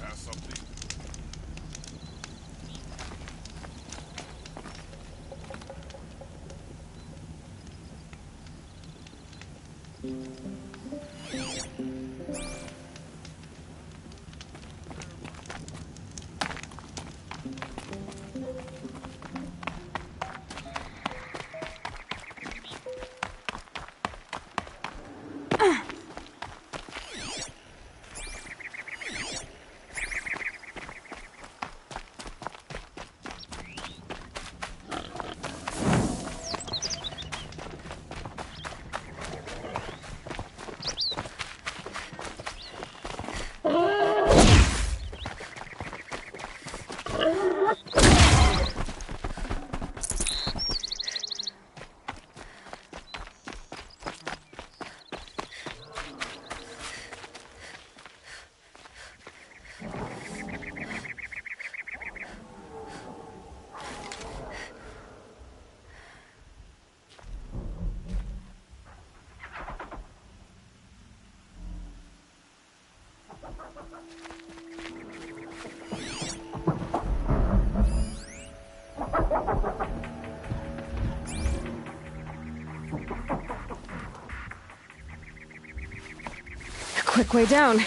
has something. Quick way down.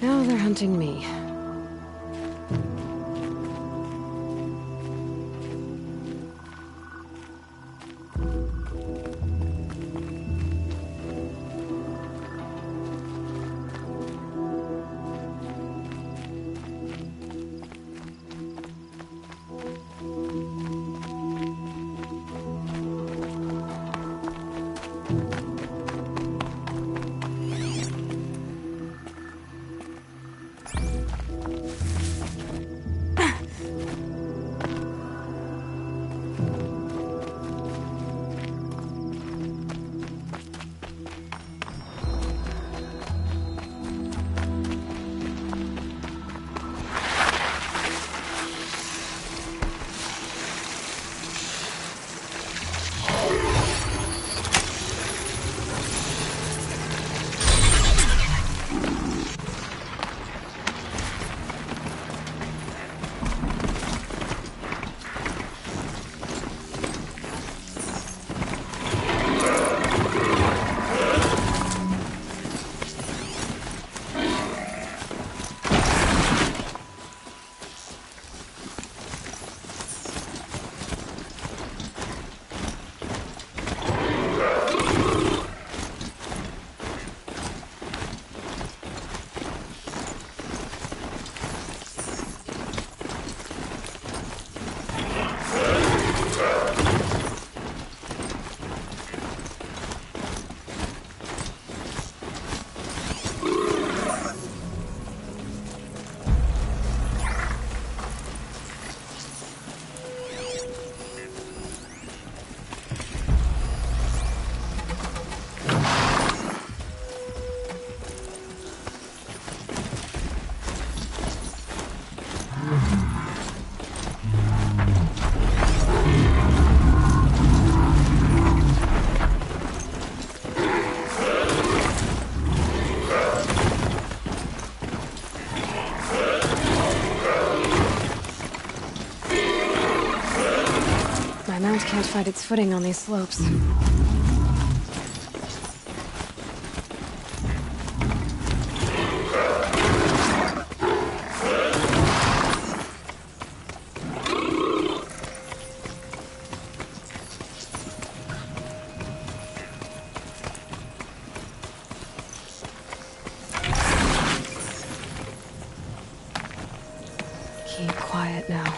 Now they're hunting me. My mount can't find its footing on these slopes. Keep quiet now.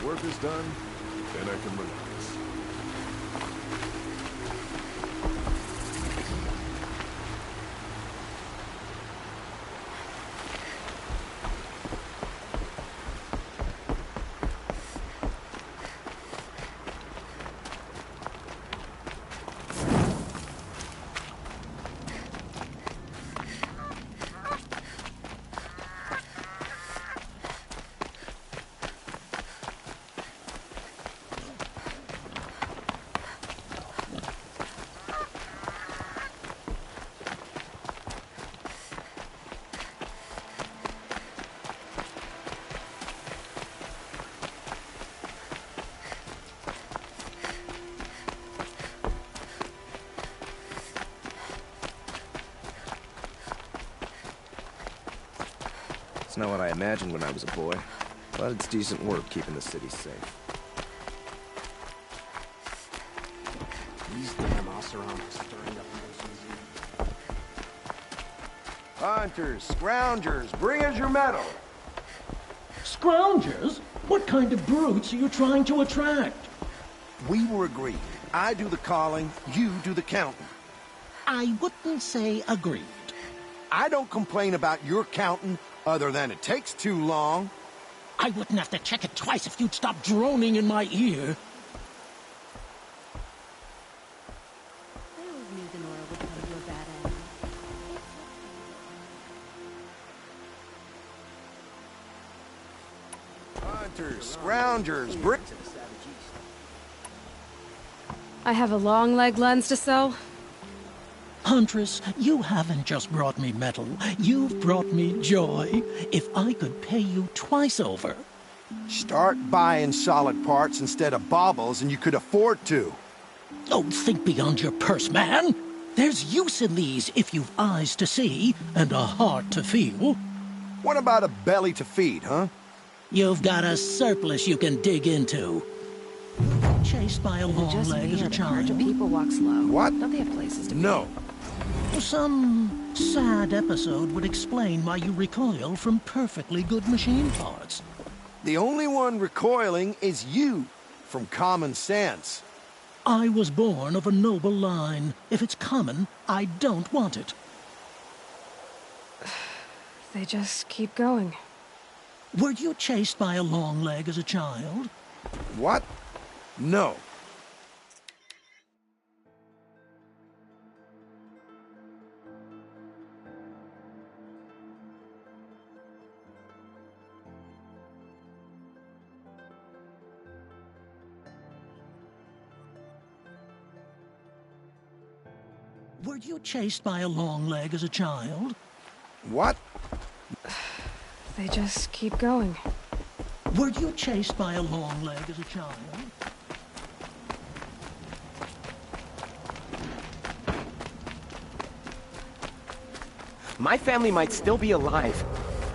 Work is done, then I can relax. It's not what I imagined when I was a boy, but it's decent work keeping the city safe. These around stirring up emotions. Hunters, scroungers, bring us your metal. Scroungers? What kind of brutes are you trying to attract? We were agreed. I do the calling, you do the counting. I wouldn't say agreed. I don't complain about your counting, other than it takes too long. I wouldn't have to check it twice if you'd stop droning in my ear. I always knew the Nora would come to a bad end. Hunters, scroungers, bring... I have a long leg lens to sell. Huntress, you haven't just brought me metal, you've brought me joy. If I could pay you twice over. Start buying solid parts instead of baubles, and you could afford to. Oh, think beyond your purse, man. There's use in these if you've eyes to see and a heart to feel. What about a belly to feed, huh? You've got a surplus you can dig into. Chased by a long Just leg me as or a the courage of child. people walk slow. What? Don't they have places to No. Some sad episode would explain why you recoil from perfectly good machine parts. The only one recoiling is you, from common sense. I was born of a noble line. If it's common, I don't want it. They just keep going. Were you chased by a long leg as a child? What? No. Were you chased by a long leg as a child? What? They just keep going. Were you chased by a long leg as a child? My family might still be alive,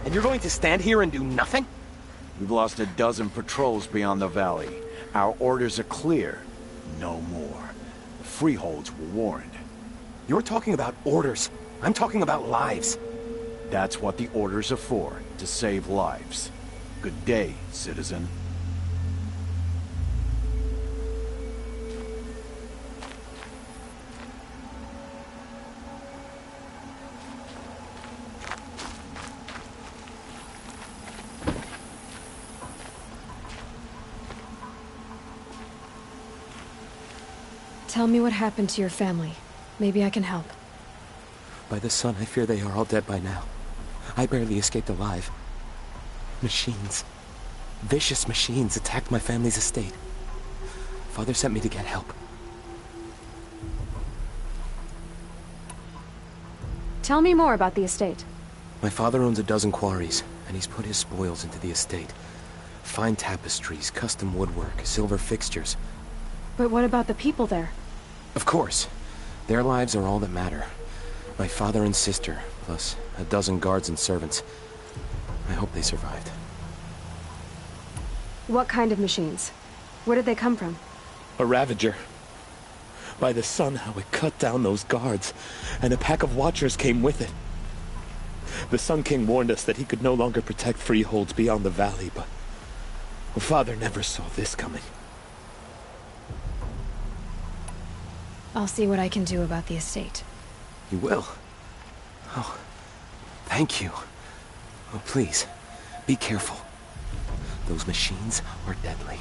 and you're going to stand here and do nothing? We've lost a dozen patrols beyond the valley. Our orders are clear. No more. The freeholds were warned. You're talking about orders. I'm talking about lives. That's what the orders are for, to save lives. Good day, citizen. Tell me what happened to your family. Maybe I can help. By the sun, I fear they are all dead by now. I barely escaped alive. Machines. Vicious machines attacked my family's estate. Father sent me to get help. Tell me more about the estate. My father owns a dozen quarries, and he's put his spoils into the estate. Fine tapestries, custom woodwork, silver fixtures. But what about the people there? Of course. Their lives are all that matter. My father and sister, plus a dozen guards and servants. I hope they survived. What kind of machines? Where did they come from? A Ravager. By the sun, how it cut down those guards, and a pack of watchers came with it. The Sun King warned us that he could no longer protect freeholds beyond the valley, but Father never saw this coming. I'll see what I can do about the estate. You will? Oh, thank you. Oh, please, be careful. Those machines are deadly.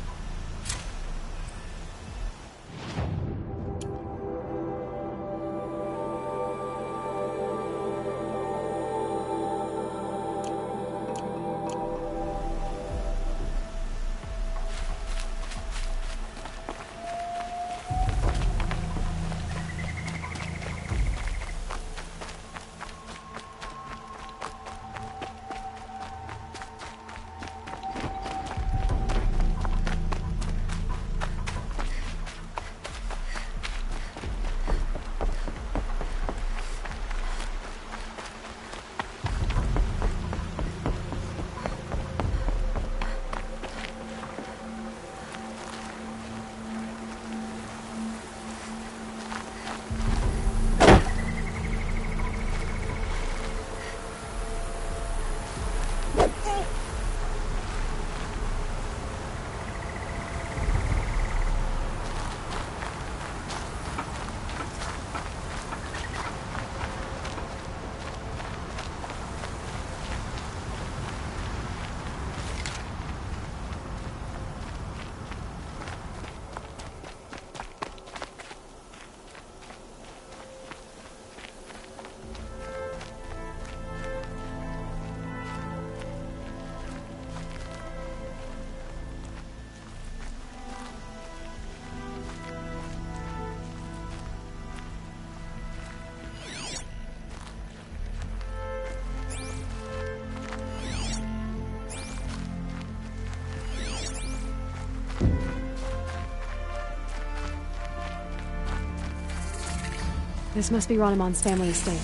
This must be Ranamon's family estate.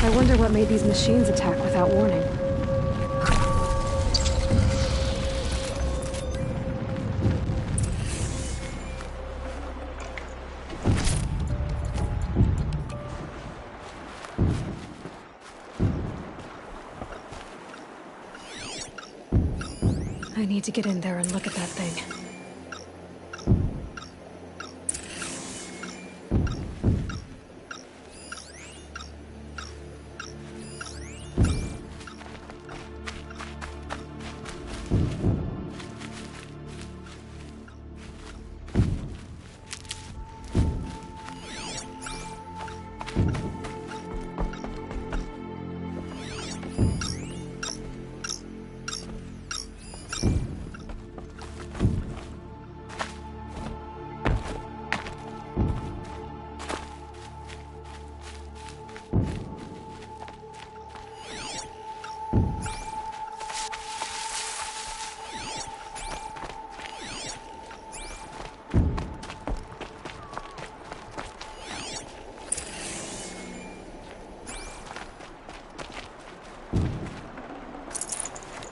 I wonder what made these machines attack without warning. I need to get in there and look at that thing.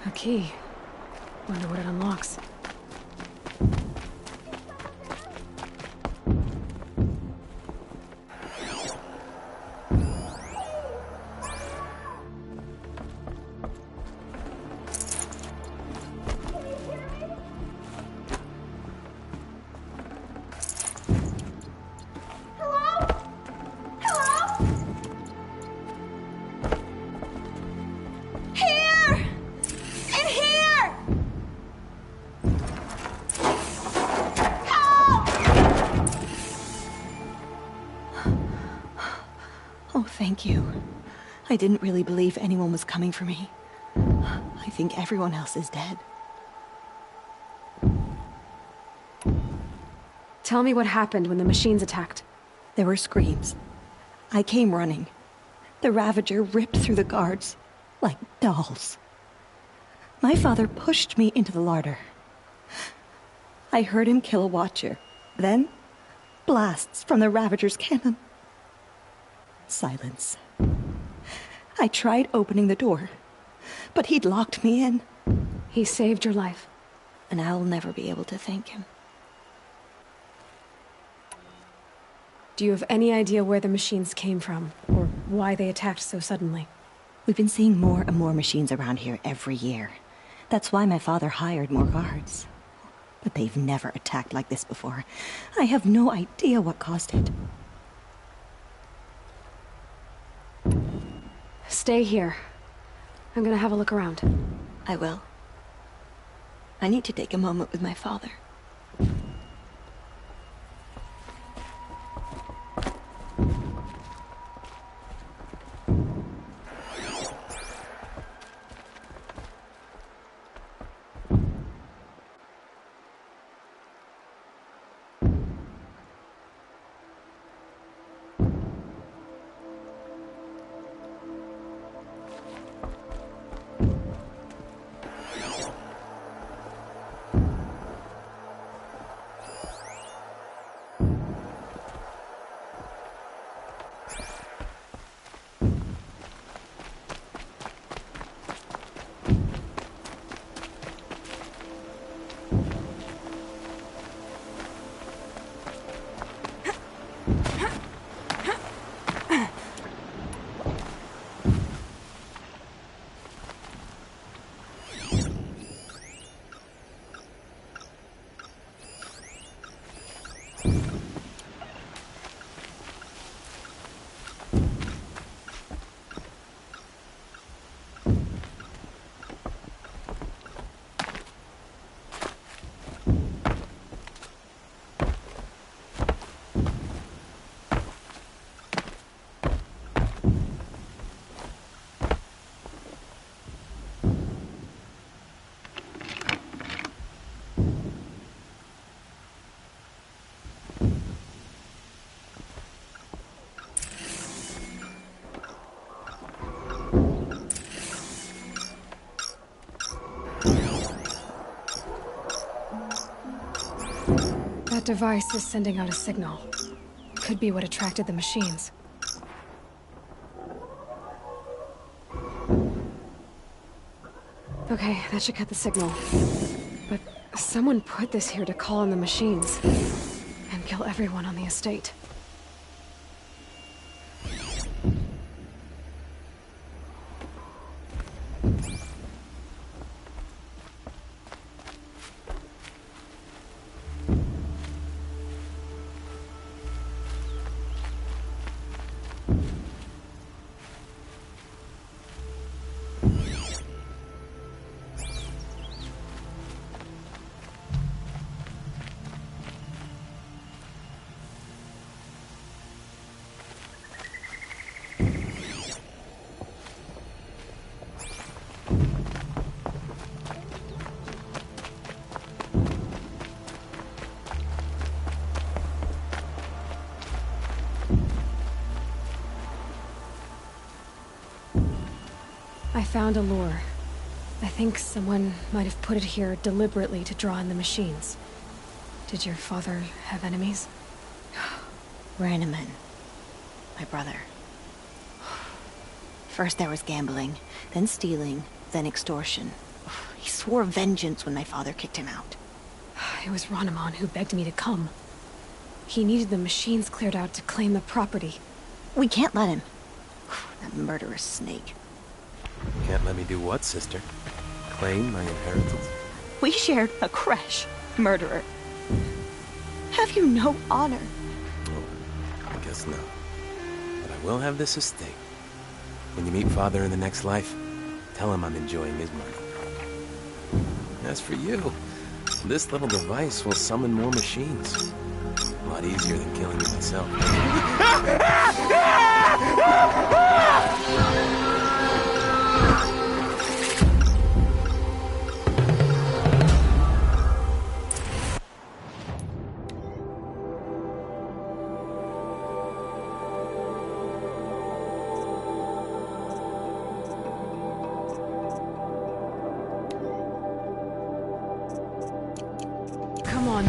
A key. Wonder what it unlocks. Thank you. I didn't really believe anyone was coming for me. I think everyone else is dead. Tell me what happened when the machines attacked. There were screams. I came running. The Ravager ripped through the guards like dolls. My father pushed me into the larder. I heard him kill a watcher. Then, blasts from the Ravager's cannon. Silence. I tried opening the door, but he'd locked me in. He saved your life. And I'll never be able to thank him. Do you have any idea where the machines came from, or why they attacked so suddenly? We've been seeing more and more machines around here every year. That's why my father hired more guards. But they've never attacked like this before. I have no idea what caused it. Stay here. I'm gonna have a look around. I will. I need to take a moment with my father. That device is sending out a signal. Could be what attracted the machines. Okay, that should cut the signal. But someone put this here to call on the machines and kill everyone on the estate. I found a lure. I think someone might have put it here deliberately to draw in the machines. Did your father have enemies? Ranneman. My brother. First there was gambling, then stealing, then extortion. He swore vengeance when my father kicked him out. It was Ranneman who begged me to come. He needed the machines cleared out to claim the property. We can't let him. That murderous snake. Can't let me do what, sister? Claim my inheritance? We shared a creche, murderer. Have you no honor? Oh, I guess not. But I will have this estate. When you meet Father in the next life, tell him I'm enjoying his money. As for you, this little device will summon more machines. A lot easier than killing me myself. Come on.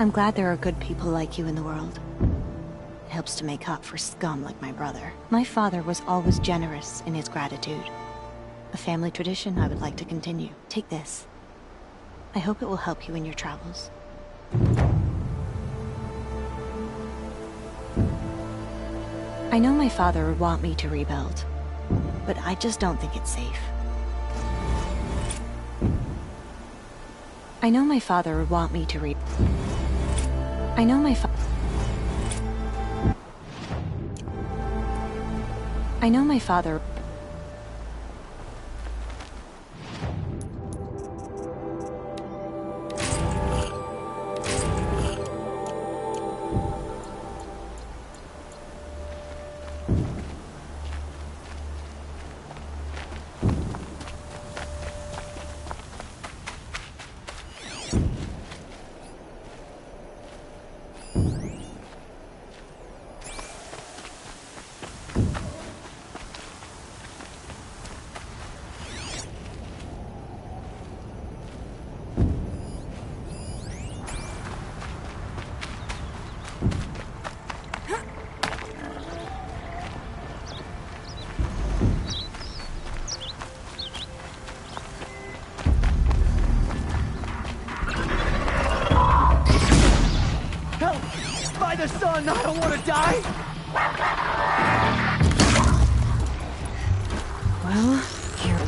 I'm glad there are good people like you in the world. It helps to make up for scum like my brother. My father was always generous in his gratitude. A family tradition I would like to continue. Take this. I hope it will help you in your travels. I know my father would want me to rebuild, but I just don't think it's safe. I know my father would want me to I know my father. By the sun, I don't want to die! Well, here.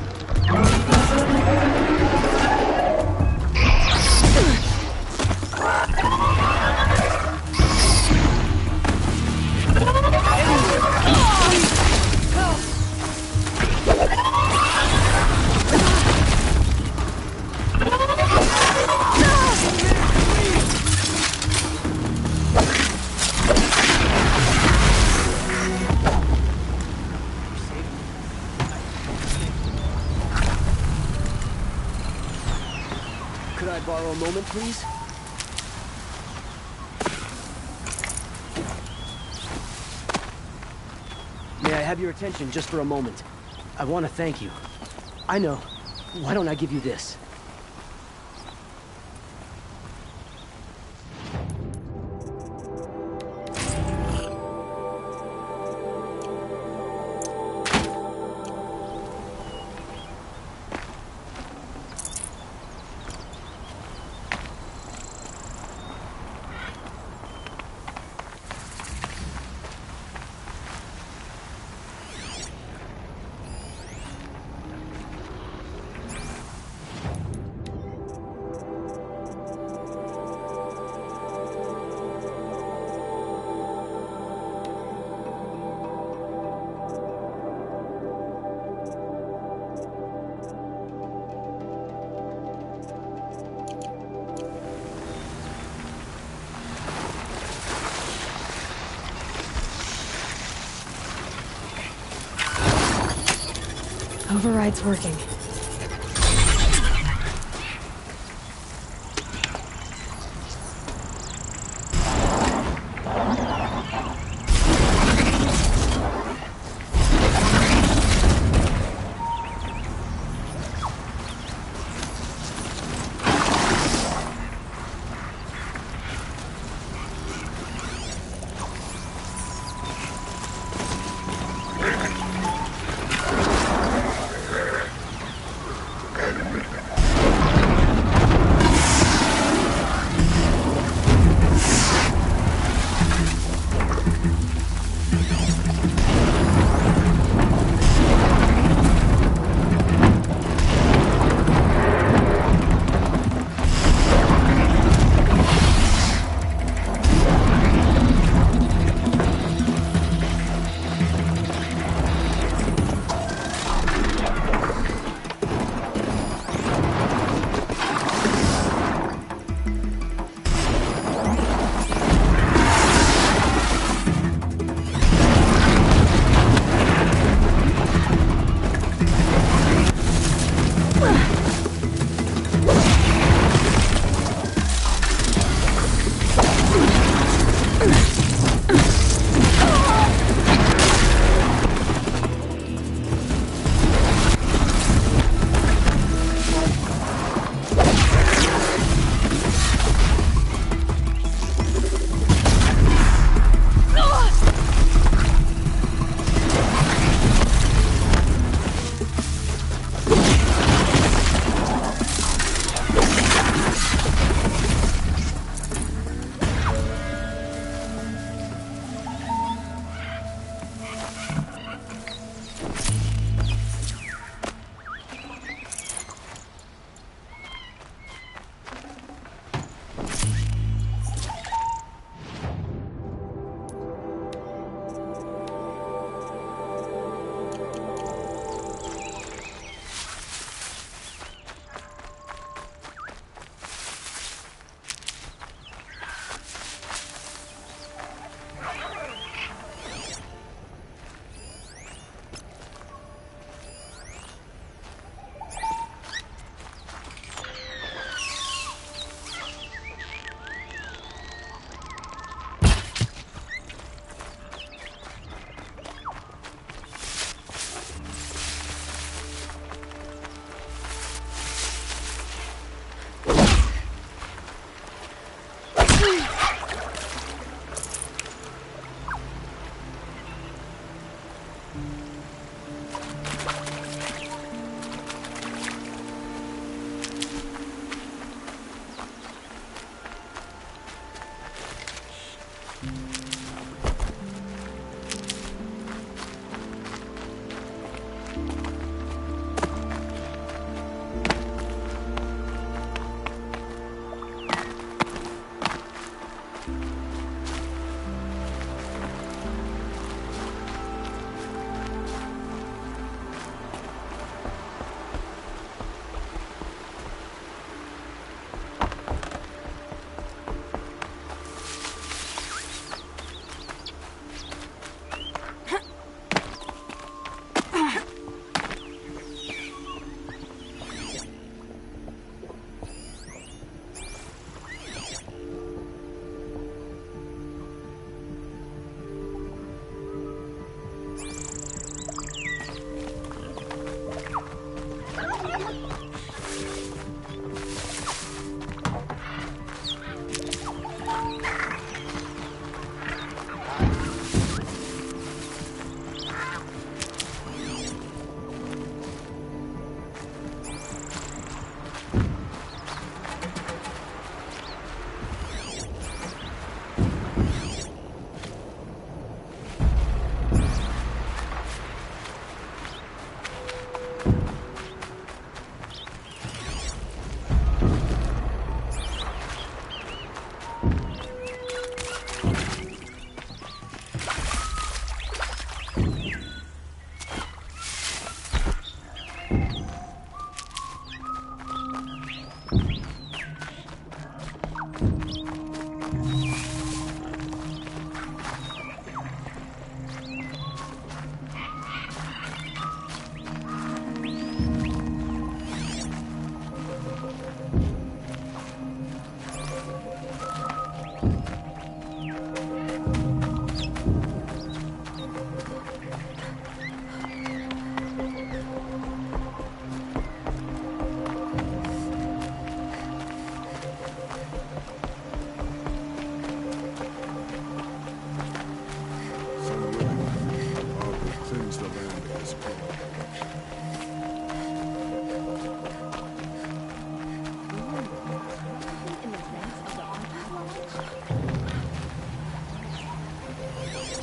Could I borrow a moment, please? May I have your attention just for a moment? I want to thank you. I know. Why don't I give you this? Override's working.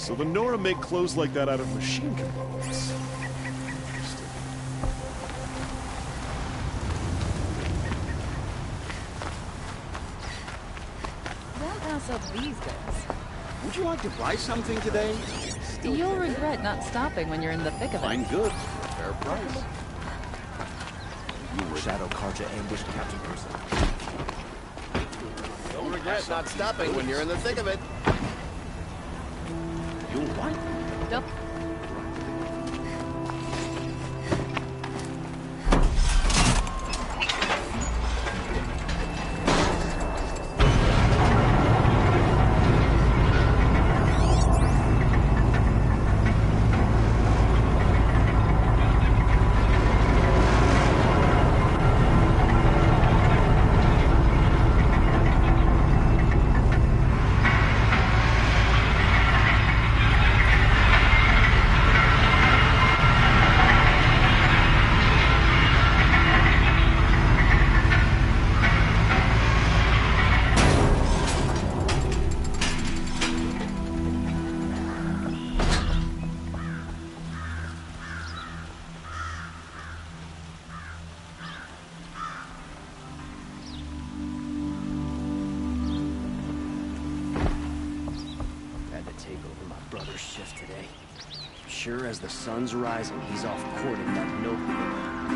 So the Nora make clothes like that out of machine components. Don't pass up these guys. Would you like to buy something today? You'll regret not stopping when you're in the thick of it. Fine goods for a fair price. You were Shadow Carja ambushed Captain Person. Don't regret not stopping when you're in the thick of it. You'll what? Yep. Sure as the sun's rising, he's off courting that nobleman.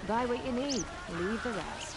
Buy what you need, leave the rest.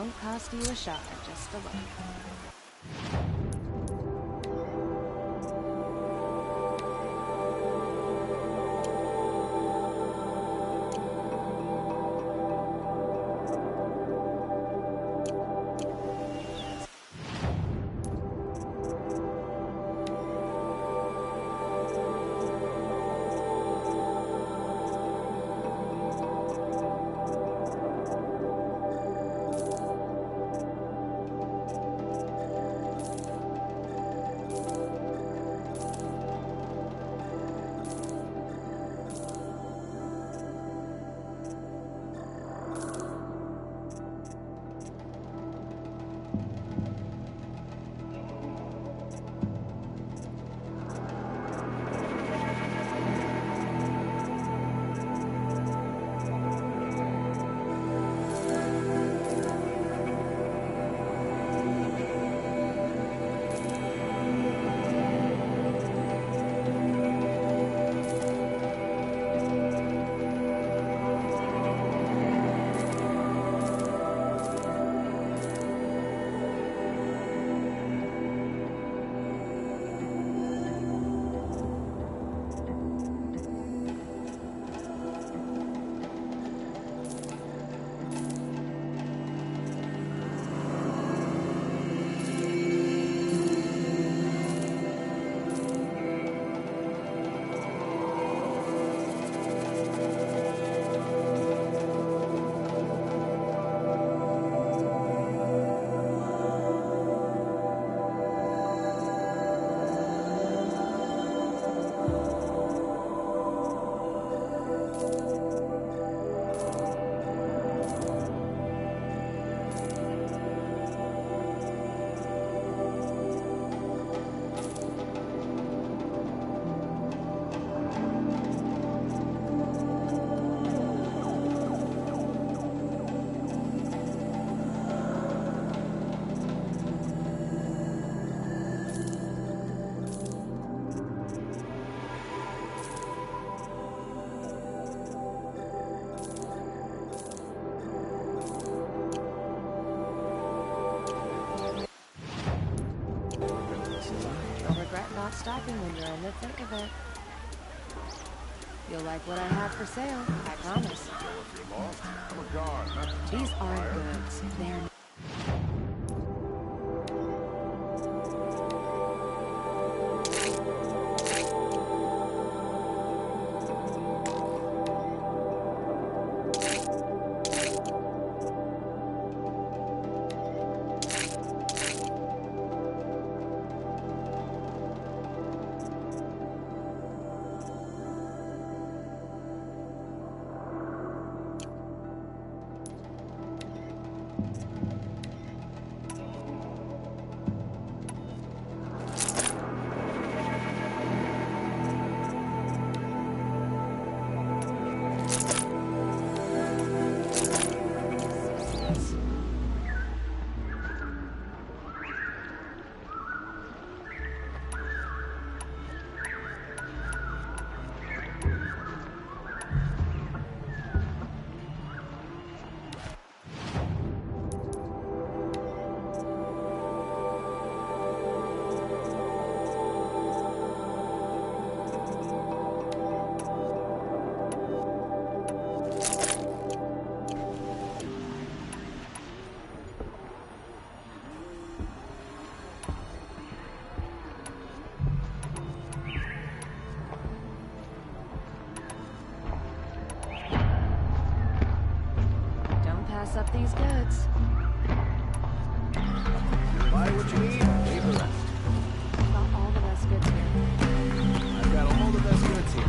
won't cost you a shot, just a look. You'll regret not stopping when you're in the thick of it. You'll like what I have for sale, I promise. These aren't goods. They're pass up these goods. Buy what you need, leave the rest. Got all the best goods here. I've got all the best goods here.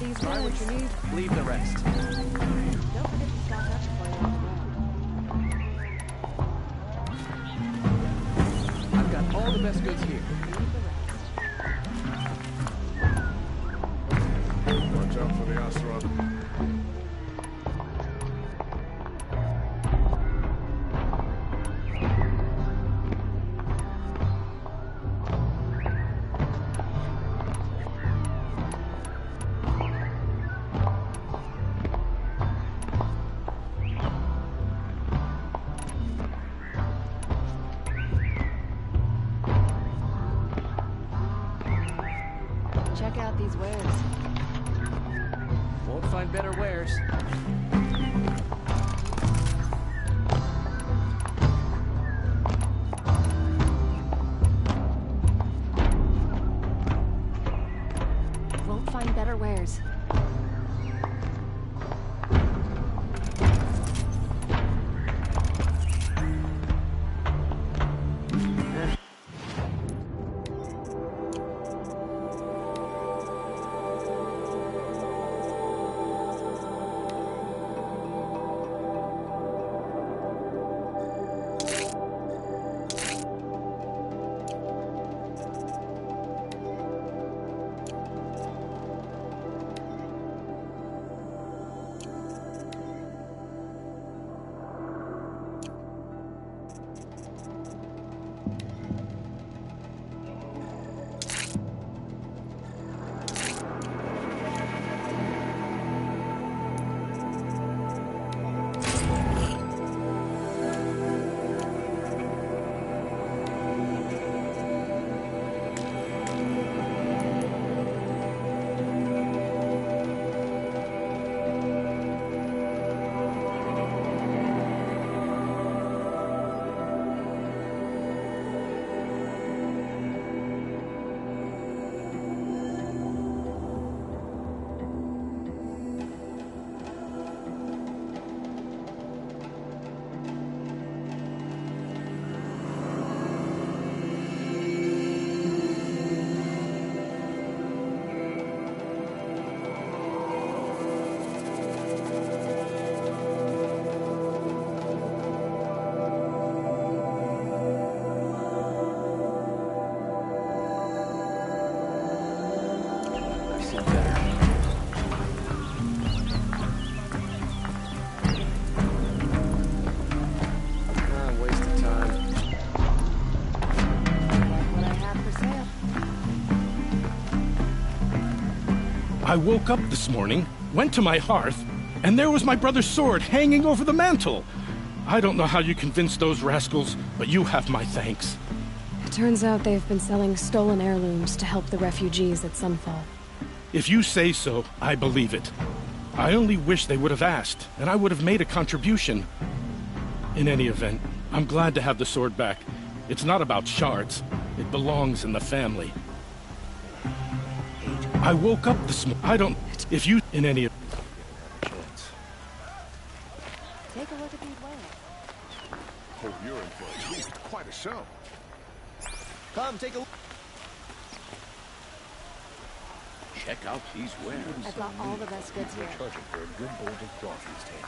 these Buy what woods. you need, leave the rest. Don't forget to stock up before you're on the road. I've got all the best goods here. Watch out for the Astra. Check out these wares. Won't find better wares. Won't find better wares. Waste of time. What I have for sale. I woke up this morning, went to my hearth, and there was my brother's sword hanging over the mantel. I don't know how you convinced those rascals, but you have my thanks. It turns out they've been selling stolen heirlooms to help the refugees at Sunfall. If you say so, I believe it. I only wish they would have asked, and I would have made a contribution. In any event, I'm glad to have the sword back. It's not about shards. It belongs in the family. I woke up this morning. I don't... If you... In any... Take a look at these wares. Oh, you're in for at least quite a show. Come, take a look. Check out these wares. I've got all the best goods here. Charging for a good bowl of broth these days.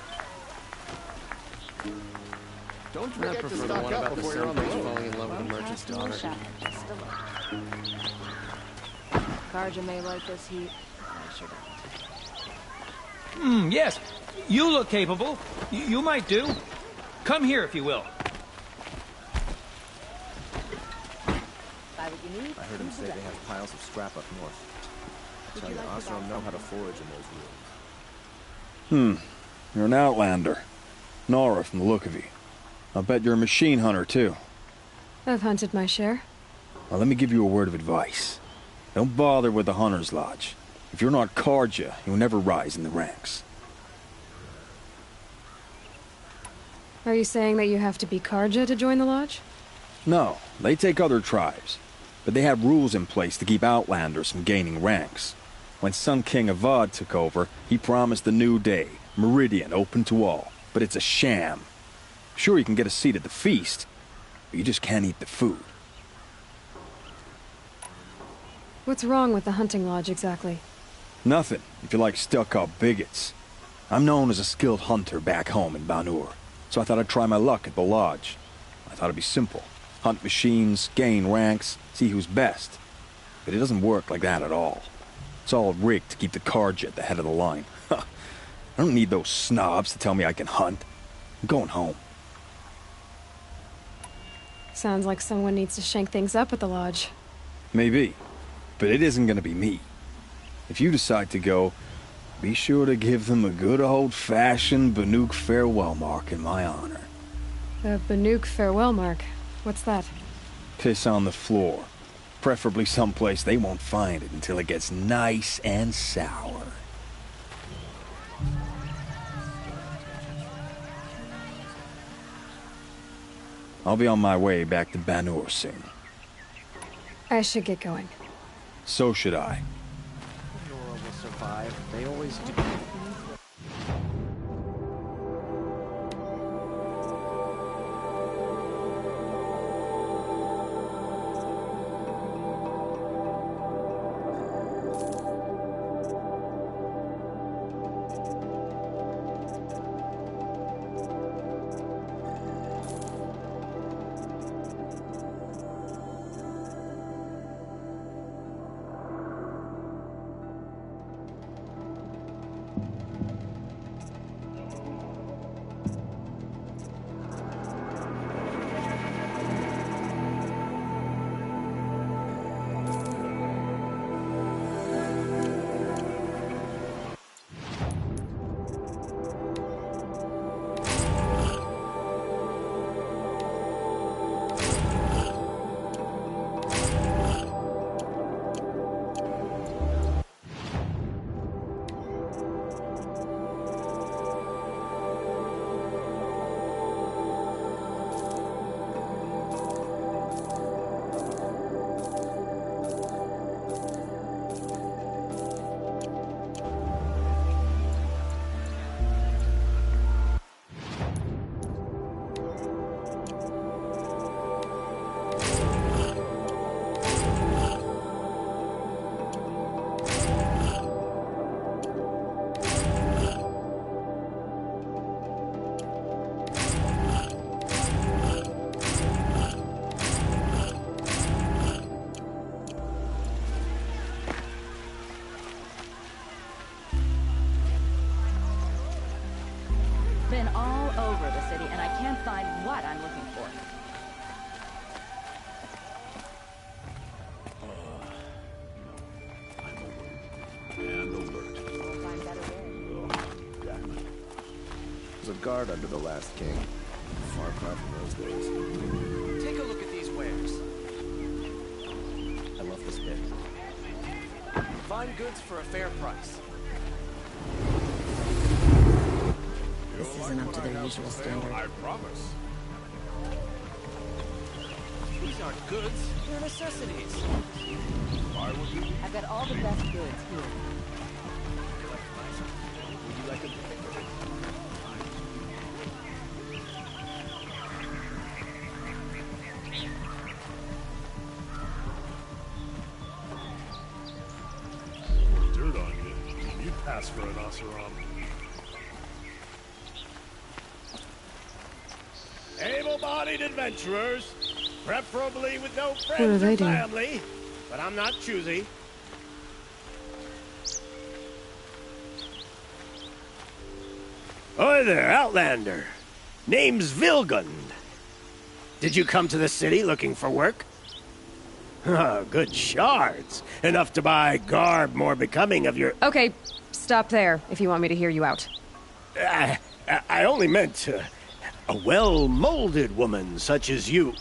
Don't I forget to prefer the stock one up about the before you're on the sunbase road. falling in love with a merchant's daughter. Just a look. Karja may like this heat. I sure don't. Yes. You look capable. You might do. Come here if you will. Buy what you need. I heard him say they have piles of scrap up north. I tell you, Osram know how to forage in those woods. You're an outlander. Nora from the look of you. I'll bet you're a machine hunter, too. I've hunted my share. Well, let me give you a word of advice. Don't bother with the Hunter's Lodge. If you're not Karja, you'll never rise in the ranks. Are you saying that you have to be Karja to join the lodge? No, they take other tribes. But they have rules in place to keep outlanders from gaining ranks. When Sun King Avad took over, he promised a new day, Meridian open to all. But it's a sham. Sure, you can get a seat at the feast, but you just can't eat the food. What's wrong with the hunting lodge exactly? Nothing, if you like stuck-up bigots. I'm known as a skilled hunter back home in Banur, so I thought I'd try my luck at the lodge. I thought it'd be simple. Hunt machines, gain ranks, see who's best. But it doesn't work like that at all. It's all rigged to keep the Carja at the head of the line. I don't need those snobs to tell me I can hunt. I'm going home. Sounds like someone needs to shank things up at the lodge. Maybe, but it isn't gonna be me. If you decide to go, be sure to give them a good old-fashioned Banuk farewell mark in my honor. The Banuk farewell mark. What's that? Piss on the floor. Preferably someplace they won't find it until it gets nice and sour. I'll be on my way back to Banur soon. I should get going. So should I. Nora will survive. They always do. Been all over the city, and I can't find what I'm looking for. And alert. Damn it. There's a guard under the last king. Far cry from those days. Take a look at these wares. I love this bit. Fine goods for a fair price. This isn't up to their usual standard. I promise. These aren't goods, they're necessities. Why would you? I've got all the best goods here. Would you like a Dirt on you. You pass for an Oseram. Able-bodied adventurers, preferably with no What are friends they or doing? family, but I'm not choosy. Oi there, Outlander. Name's Vilgund. Did you come to the city looking for work? Ah, good shards. Enough to buy garb more becoming of your... Okay, stop there if you want me to hear you out. I only meant a well-molded woman such as you.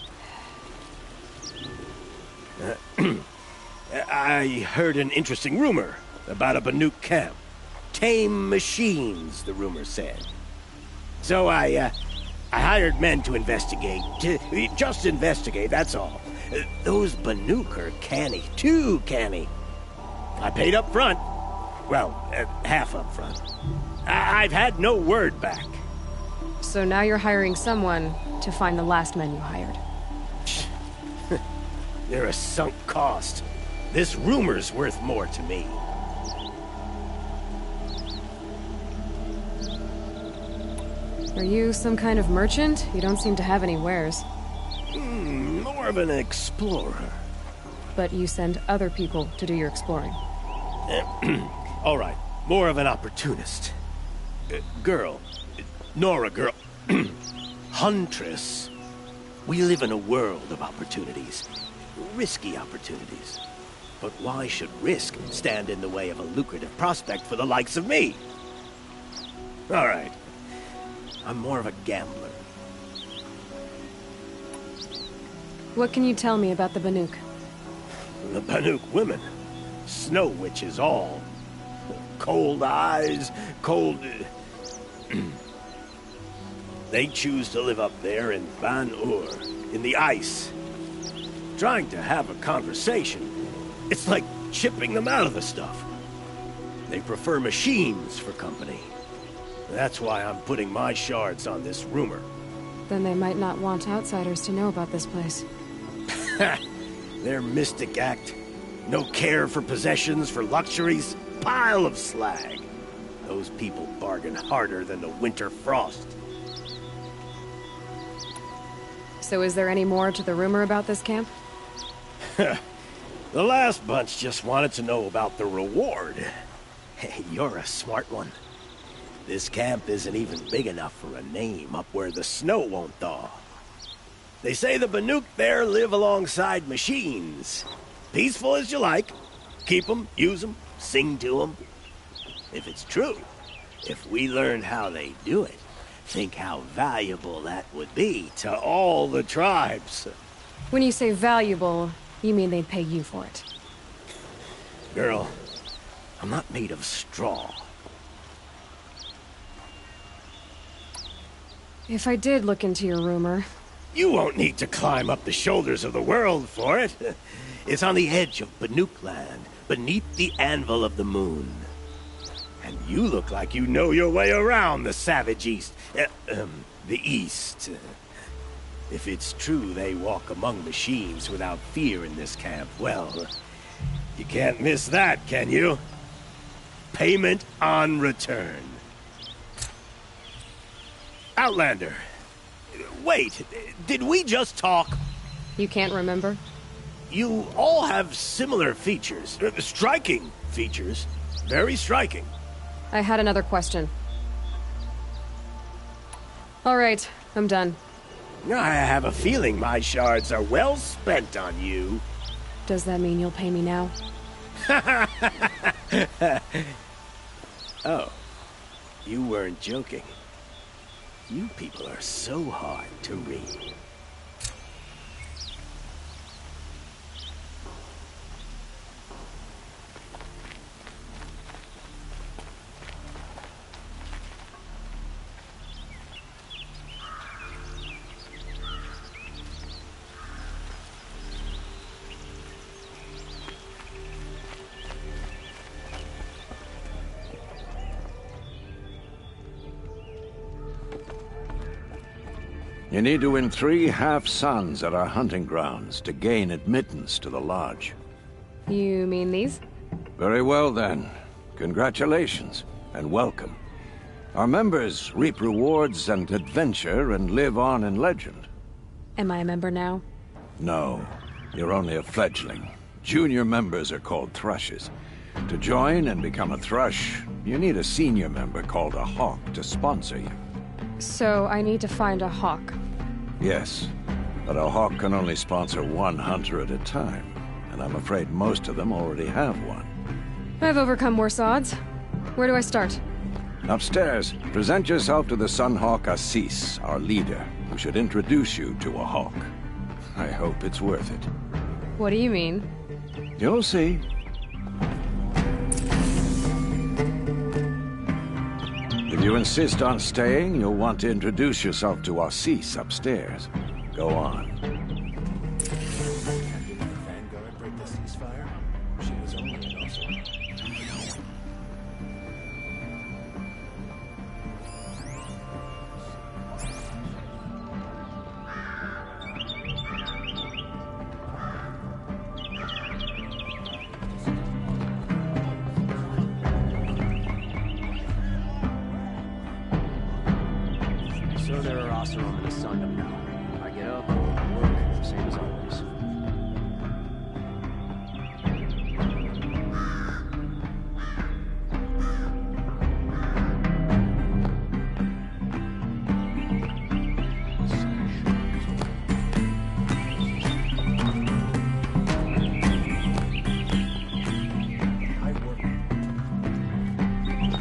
I heard an interesting rumor about a Banuk camp. Tame machines, the rumor said. So I hired men to investigate. Just investigate, that's all. Those Banuk are canny, too canny. I paid up front. Well, half up front. I've had no word back. So now you're hiring someone to find the last men you hired. They're a sunk cost. This rumor's worth more to me. Are you some kind of merchant? You don't seem to have any wares. More of an explorer. But you send other people to do your exploring. All right, more of an opportunist. Girl. Nora girl. Huntress. We live in a world of opportunities. Risky opportunities. But why should risk stand in the way of a lucrative prospect for the likes of me? All right. I'm more of a gambler. What can you tell me about the Banuk? The Banuk women. Snow witches all. Cold eyes, cold... They choose to live up there in Ban-Ur, in the ice. Trying to have a conversation, it's like chipping them out of the stuff. They prefer machines for company. That's why I'm putting my shards on this rumor. Then they might not want outsiders to know about this place. Their mystic act. No care for possessions, for luxuries. Pile of slag. Those people bargain harder than the winter frost. So is there any more to the rumor about this camp? The last bunch just wanted to know about the reward. Hey, you're a smart one. This camp isn't even big enough for a name up where the snow won't thaw. They say the Banuk there live alongside machines. Peaceful as you like. Keep them, use them, sing to them. If it's true, if we learned how they do it, think how valuable that would be to all the tribes. When you say valuable, you mean they'd pay you for it. Girl, I'm not made of straw. If I did look into your rumor... You won't need to climb up the shoulders of the world for it. It's on the edge of Banuk land, beneath the anvil of the moon. And you look like you know your way around the savage east. The east. If it's true they walk among machines without fear in this camp, well, you can't miss that, can you? Payment on return. Outlander. Wait, did we just talk? You can't remember? You all have similar features. Striking features. Very striking. I had another question. All right, I'm done. I have a feeling my shards are well spent on you. Does that mean you'll pay me now? Oh, you weren't joking. You people are so hard to read. You need to win 3 half-suns at our hunting grounds to gain admittance to the lodge. You mean these? Very well, then. Congratulations, and welcome. Our members reap rewards and adventure and live on in legend. Am I a member now? No, you're only a fledgling. Junior members are called thrushes. To join and become a thrush, you need a senior member called a hawk to sponsor you. So I need to find a hawk. Yes, but a hawk can only sponsor 1 hunter at a time, and I'm afraid most of them already have one. I've overcome worse odds. Where do I start? Upstairs, present yourself to the Sunhawk Assis, our leader, who should introduce you to a hawk. I hope it's worth it. What do you mean? You'll see. If you insist on staying, you'll want to introduce yourself to Assis upstairs. Go on. Vanguard break the ceasefire? She was only an officer. Oseram and the sun up now. I get up, work, same as always.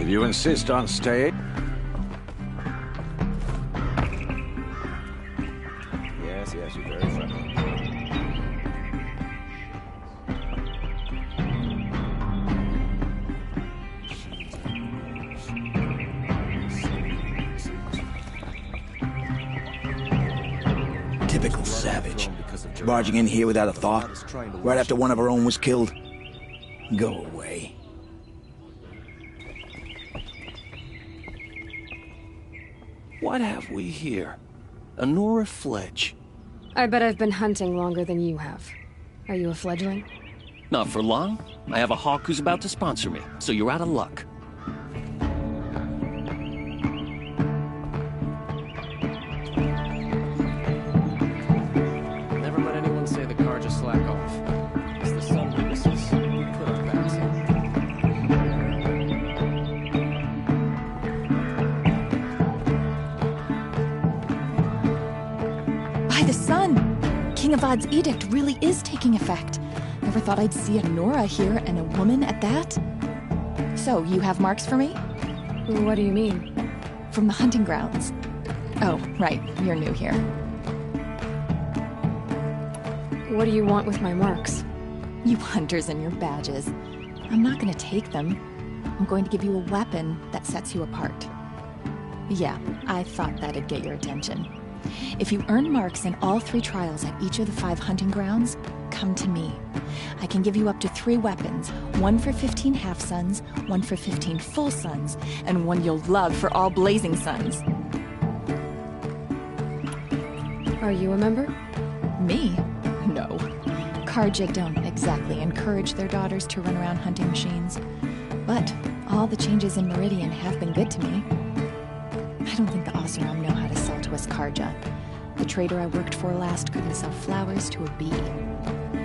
If you insist on staying... Yes, you're very friendly. Typical savage. Barging in here without a thought, right after one of our own was killed. Go away. What have we here? Honora Fledge. I bet I've been hunting longer than you have. Are you a fledgling? Not for long. I have a hawk who's about to sponsor me, so you're out of luck. Never let anyone say the car just slack off. It's the sun witnesses. Put our backs in. By the sun! King Avad's edict really is taking effect. Never thought I'd see a Nora here, and a woman at that. So, you have marks for me? What do you mean? From the hunting grounds. Oh, right, you're new here. What do you want with my marks? You hunters and your badges. I'm not gonna take them. I'm going to give you a weapon that sets you apart. Yeah, I thought that'd get your attention. If you earn marks in all 3 trials at each of the 5 hunting grounds, come to me. I can give you up to 3 weapons, 1 for 15 half-suns, 1 for 15 full suns, and 1 you'll love for all blazing suns. Are you a member? Me? No. Karja don't exactly encourage their daughters to run around hunting machines. But all the changes in Meridian have been good to me. I don't think the Oseram know how to sell to us Karja. The trader I worked for last couldn't sell flowers to a bee.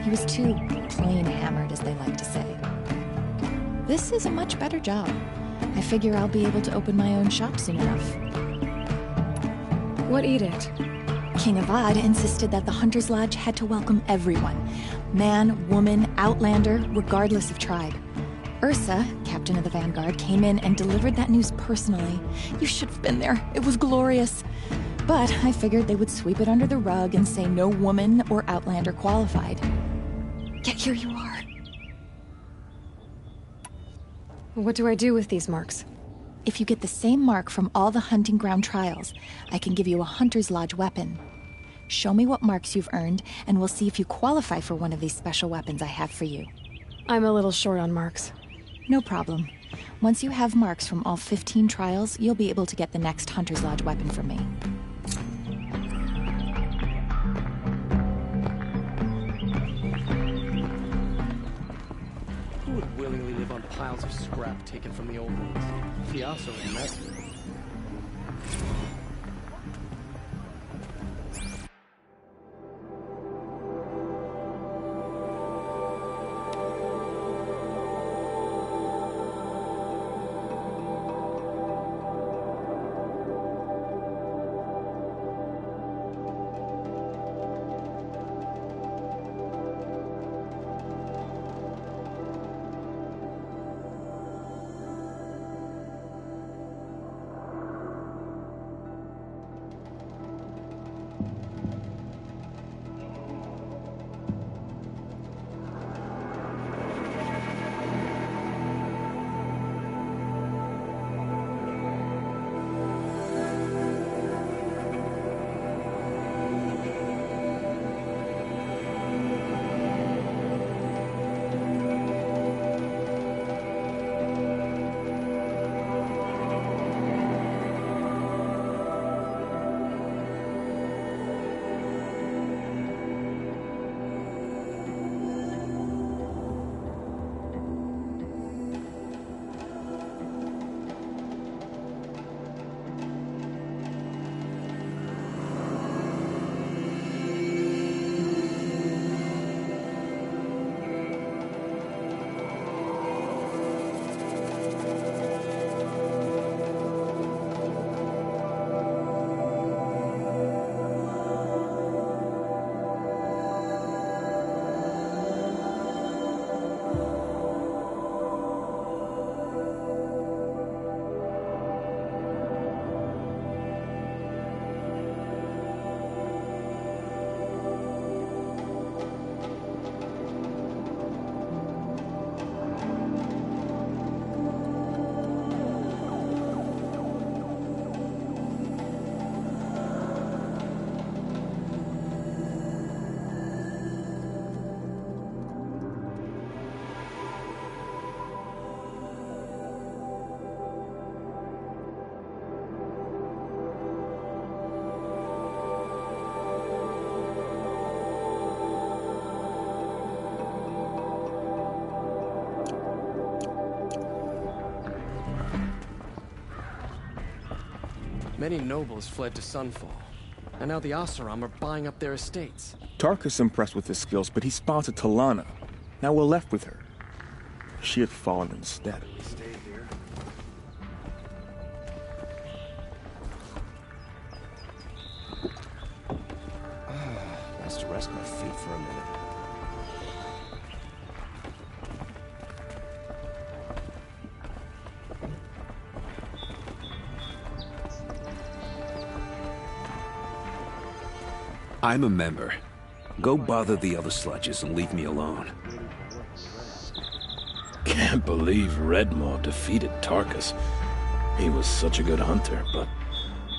He was too plain hammered, as they like to say. This is a much better job. I figure I'll be able to open my own shop soon enough. What edict? King Avad insisted that the Hunter's Lodge had to welcome everyone. Man, woman, outlander, regardless of tribe. Ursa, captain of the Vanguard, came in and delivered that news personally. You should have been there. It was glorious. But I figured they would sweep it under the rug and say no woman or outlander qualified. Yet here you are. What do I do with these marks? If you get the same mark from all the hunting ground trials, I can give you a Hunter's Lodge weapon. Show me what marks you've earned, and we'll see if you qualify for one of these special weapons I have for you. I'm a little short on marks. No problem. Once you have marks from all 15 trials, you'll be able to get the next Hunter's Lodge weapon from me. Who would willingly live on piles of scrap taken from the old ones? Piazza and Messer. Many nobles fled to Sunfall, and now the Oseram are buying up their estates. Tarkus impressed with his skills, but he spotted Talana. Now we're left with her. She had fallen instead. Stay here. Nice to rest my feet for a minute. I'm a member. Go bother the other sludges and leave me alone. Can't believe Redmaw defeated Tarkus. He was such a good hunter, but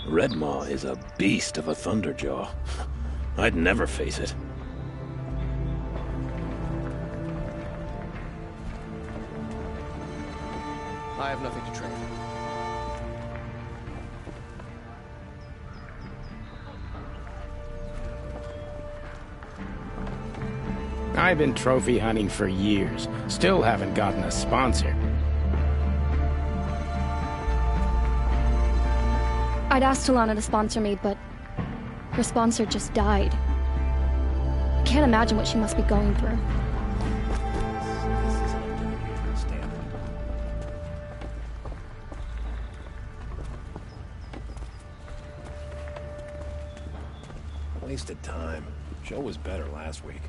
Redmaw is a beast of a Thunderjaw. I'd never face it. I have nothing to trade. I've been trophy hunting for years. Still haven't gotten a sponsor. I'd asked Talana to sponsor me, but her sponsor just died. I can't imagine what she must be going through. Wasted time. Show was better last week.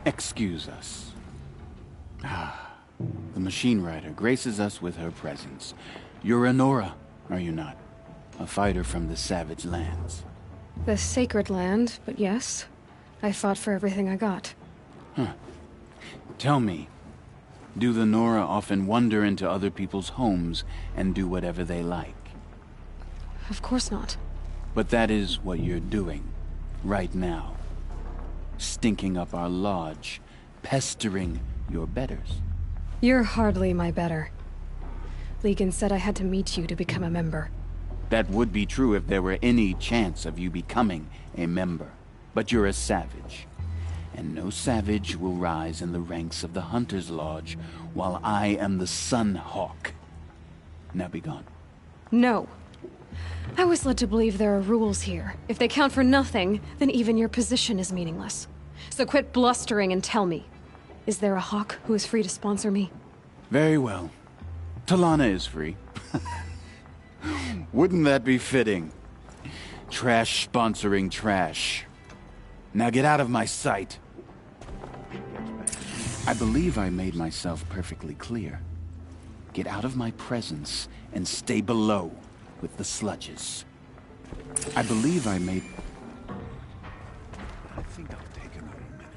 Excuse us. The machine rider graces us with her presence. You're Nora, are you not? A fighter from the savage lands. The sacred land, but yes. I fought for everything I got. Huh. Tell me, do the Nora often wander into other people's homes and do whatever they like? Of course not. But that is what you're doing, right now. Stinking up our lodge, pestering your betters. You're hardly my better. Legan said I had to meet you to become a member. That would be true if there were any chance of you becoming a member. But you're a savage. And no savage will rise in the ranks of the Hunter's Lodge while I am the Sun Hawk. Now be gone. No. I was led to believe there are rules here. If they count for nothing, then even your position is meaningless. So quit blustering and tell me. Is there a Hawk who is free to sponsor me? Very well. Talana is free. Wouldn't that be fitting? Trash sponsoring trash. Now get out of my sight. I believe I made myself perfectly clear. Get out of my presence and stay below with the sludges. I believe I made... I think I'll take another minute.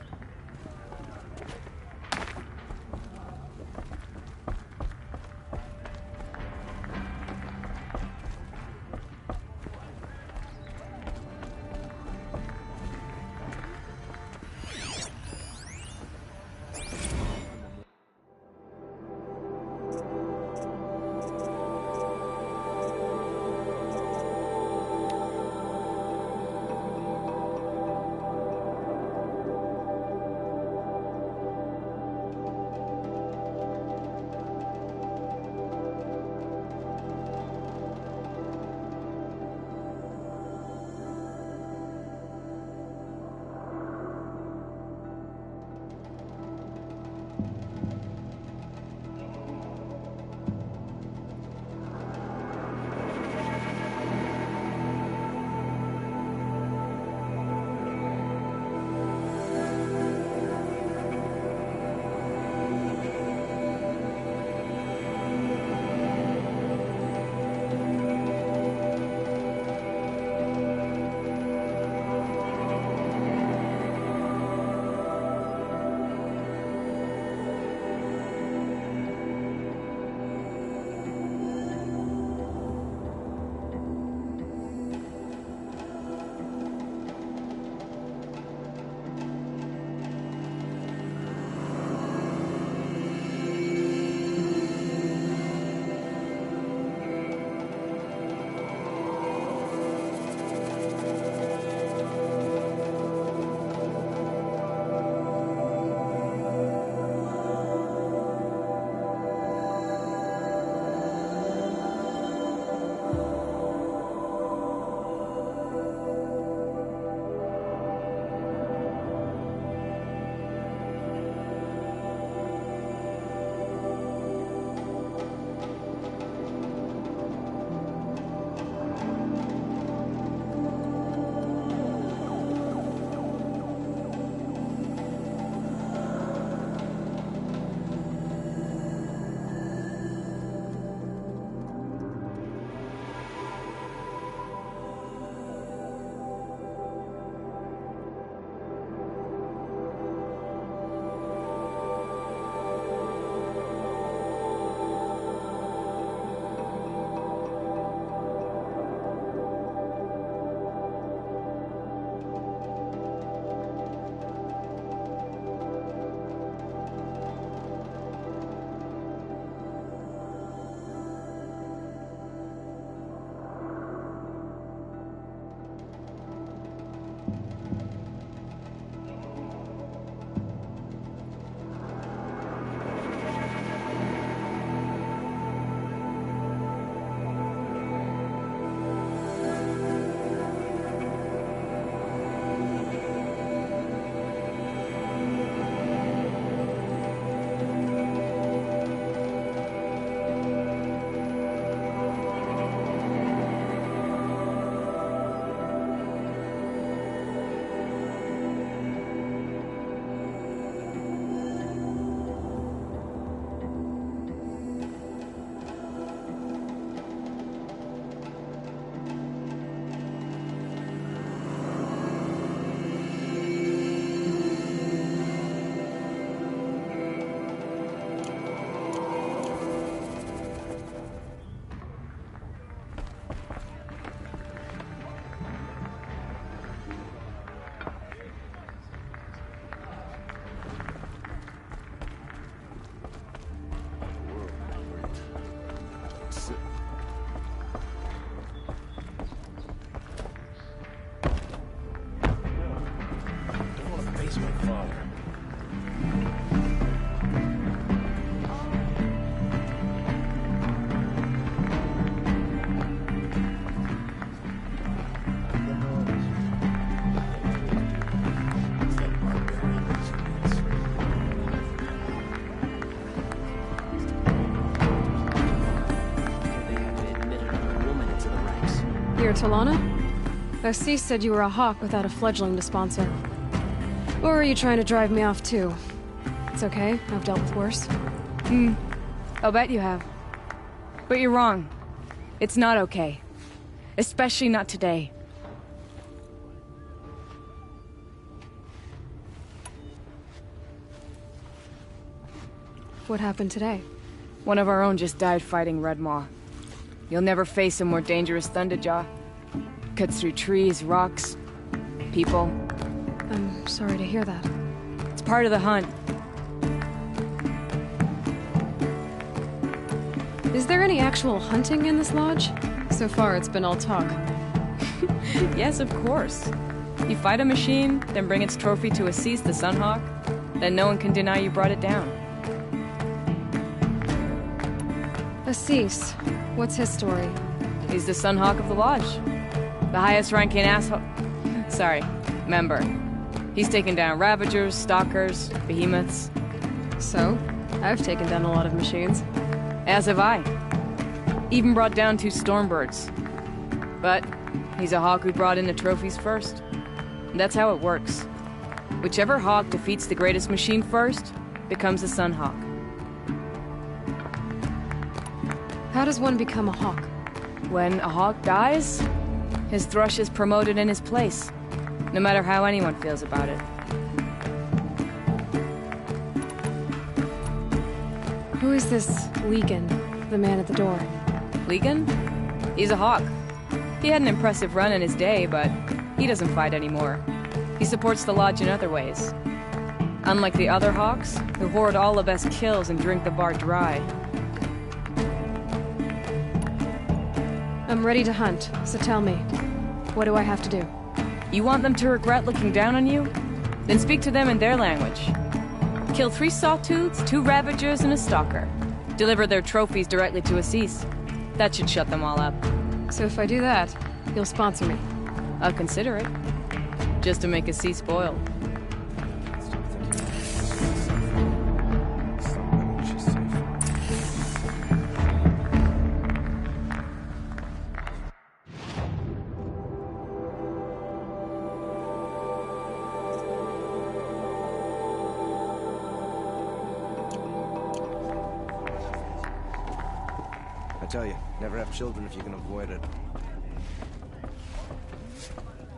You're Talana? Osi said you were a hawk without a fledgling to sponsor. Or are you trying to drive me off too? It's okay, I've dealt with worse. I'll bet you have. But you're wrong. It's not okay. Especially not today. What happened today? One of our own just died fighting Red Maw. You'll never face a more dangerous Thunderjaw. Cuts through trees, rocks, people. I'm sorry to hear that. It's part of the hunt. Is there any actual hunting in this lodge? So far, it's been all talk. Yes, of course. You fight a machine, then bring its trophy to Assis the Sunhawk, then no one can deny you brought it down. Assis, what's his story? He's the Sunhawk of the Lodge. The highest ranking member. He's taken down Ravagers, Stalkers, Behemoths. So, I've taken down a lot of machines. As have I. Even brought down 2 Stormbirds. But he's a hawk who brought in the trophies first. And that's how it works. Whichever hawk defeats the greatest machine first becomes a Sunhawk. How does one become a hawk? When a hawk dies, his thrush is promoted in his place, no matter how anyone feels about it. Who is this Legan, the man at the door? Legan? He's a hawk. He had an impressive run in his day, but he doesn't fight anymore. He supports the lodge in other ways. Unlike the other hawks, who hoard all the best kills and drink the bar dry. I'm ready to hunt, so tell me, what do I have to do? You want them to regret looking down on you? Then speak to them in their language. Kill 3 Sawtooths, 2 Ravagers, and a Stalker. Deliver their trophies directly to Assis. That should shut them all up. So if I do that, you'll sponsor me? I'll consider it. Just to make Assis spoiled. I tell you, never have children if you can avoid it.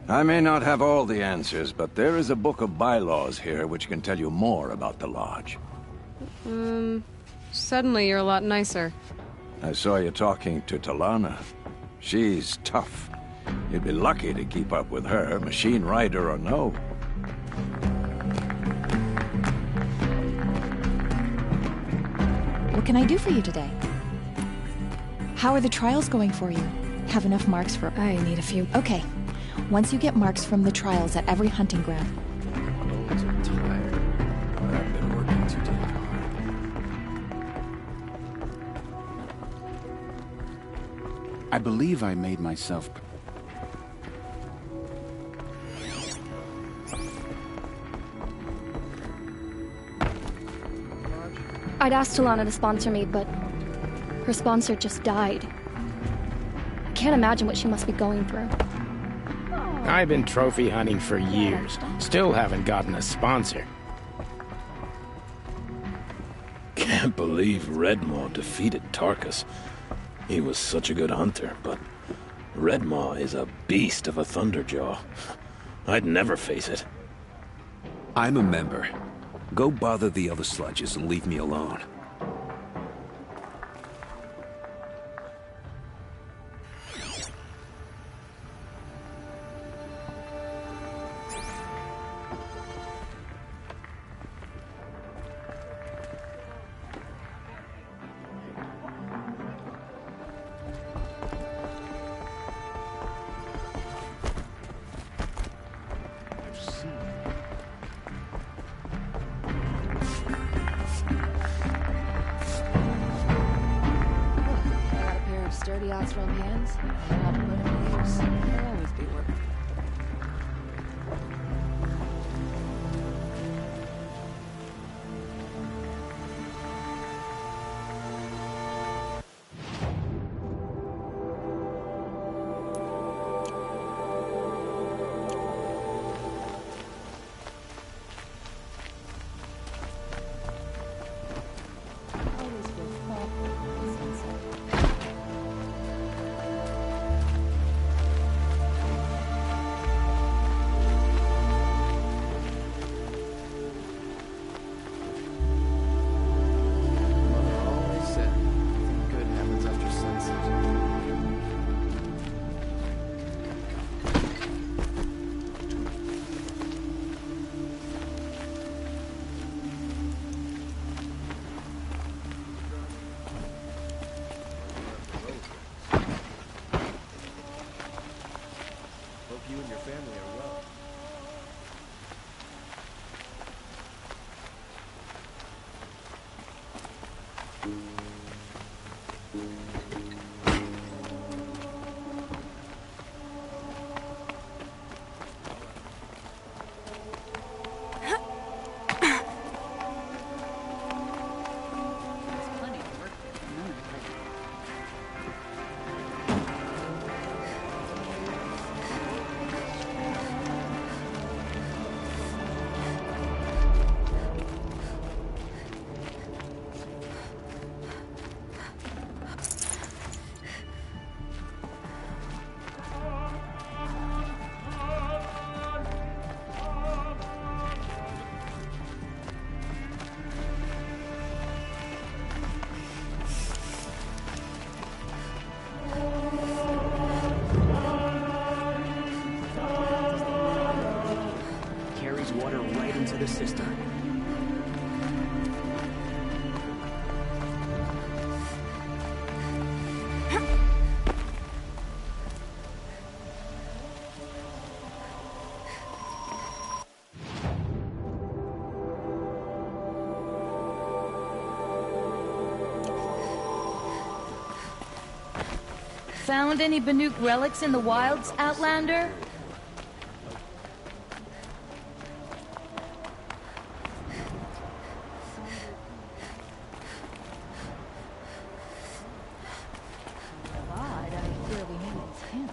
I may not have all the answers, but there is a book of bylaws here which can tell you more about the lodge. Suddenly you're a lot nicer. I saw you talking to Talana. She's tough. You'd be lucky to keep up with her, machine rider or no. What can I do for you today? How are the trials going for you? Have enough marks for... I need a few. Okay. Once you get marks from the trials at every hunting ground... Bones are tired. I've been working too damn hard. I believe I made myself... I'd asked Talana to sponsor me, but her sponsor just died. I can't imagine what she must be going through. I've been trophy hunting for years. Still haven't gotten a sponsor. Can't believe Redmaw defeated Tarkus. He was such a good hunter, but Redmaw is a beast of a Thunderjaw. I'd never face it. I'm a member. Go bother the other sludges and leave me alone. Sturdy Ostrom hands, I know how to put them to use. They'll always be working. family are well. Carries water right into the cistern. Found any Banuk relics in the wilds, Outlander? Odd, I clearly knew it was him.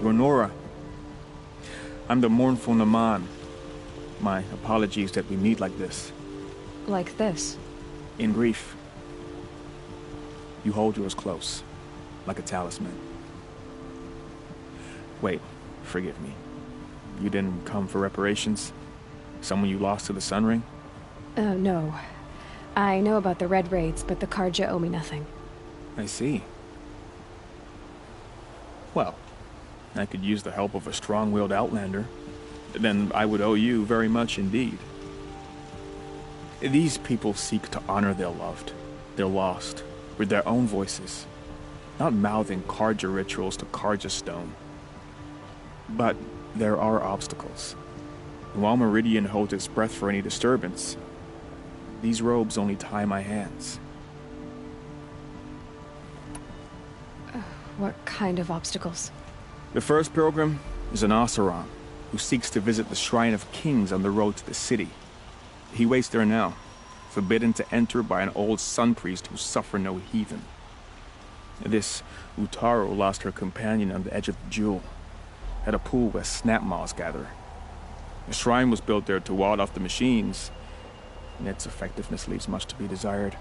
Renora, I'm the mournful Naman. My apologies that we meet like this. Like this? In grief. You hold yours close, like a talisman. Wait, forgive me. You didn't come for reparations? Someone you lost to the Sun Ring? No. I know about the Red Raids, but the Karja owe me nothing. I see. Well, I could use the help of a strong-willed outlander. Then I would owe you very much indeed. These people seek to honor their loved, their lost, with their own voices, not mouthing Karja rituals to Karja stone. But there are obstacles. And while Meridian holds its breath for any disturbance, these robes only tie my hands. What kind of obstacles? The first pilgrim is an Oseram, who seeks to visit the Shrine of Kings on the road to the city. He waits there now, forbidden to enter by an old sun priest who suffer no heathen. This Utaru lost her companion on the edge of the jewel, at a pool where snap moths gather. The shrine was built there to ward off the machines, and its effectiveness leaves much to be desired.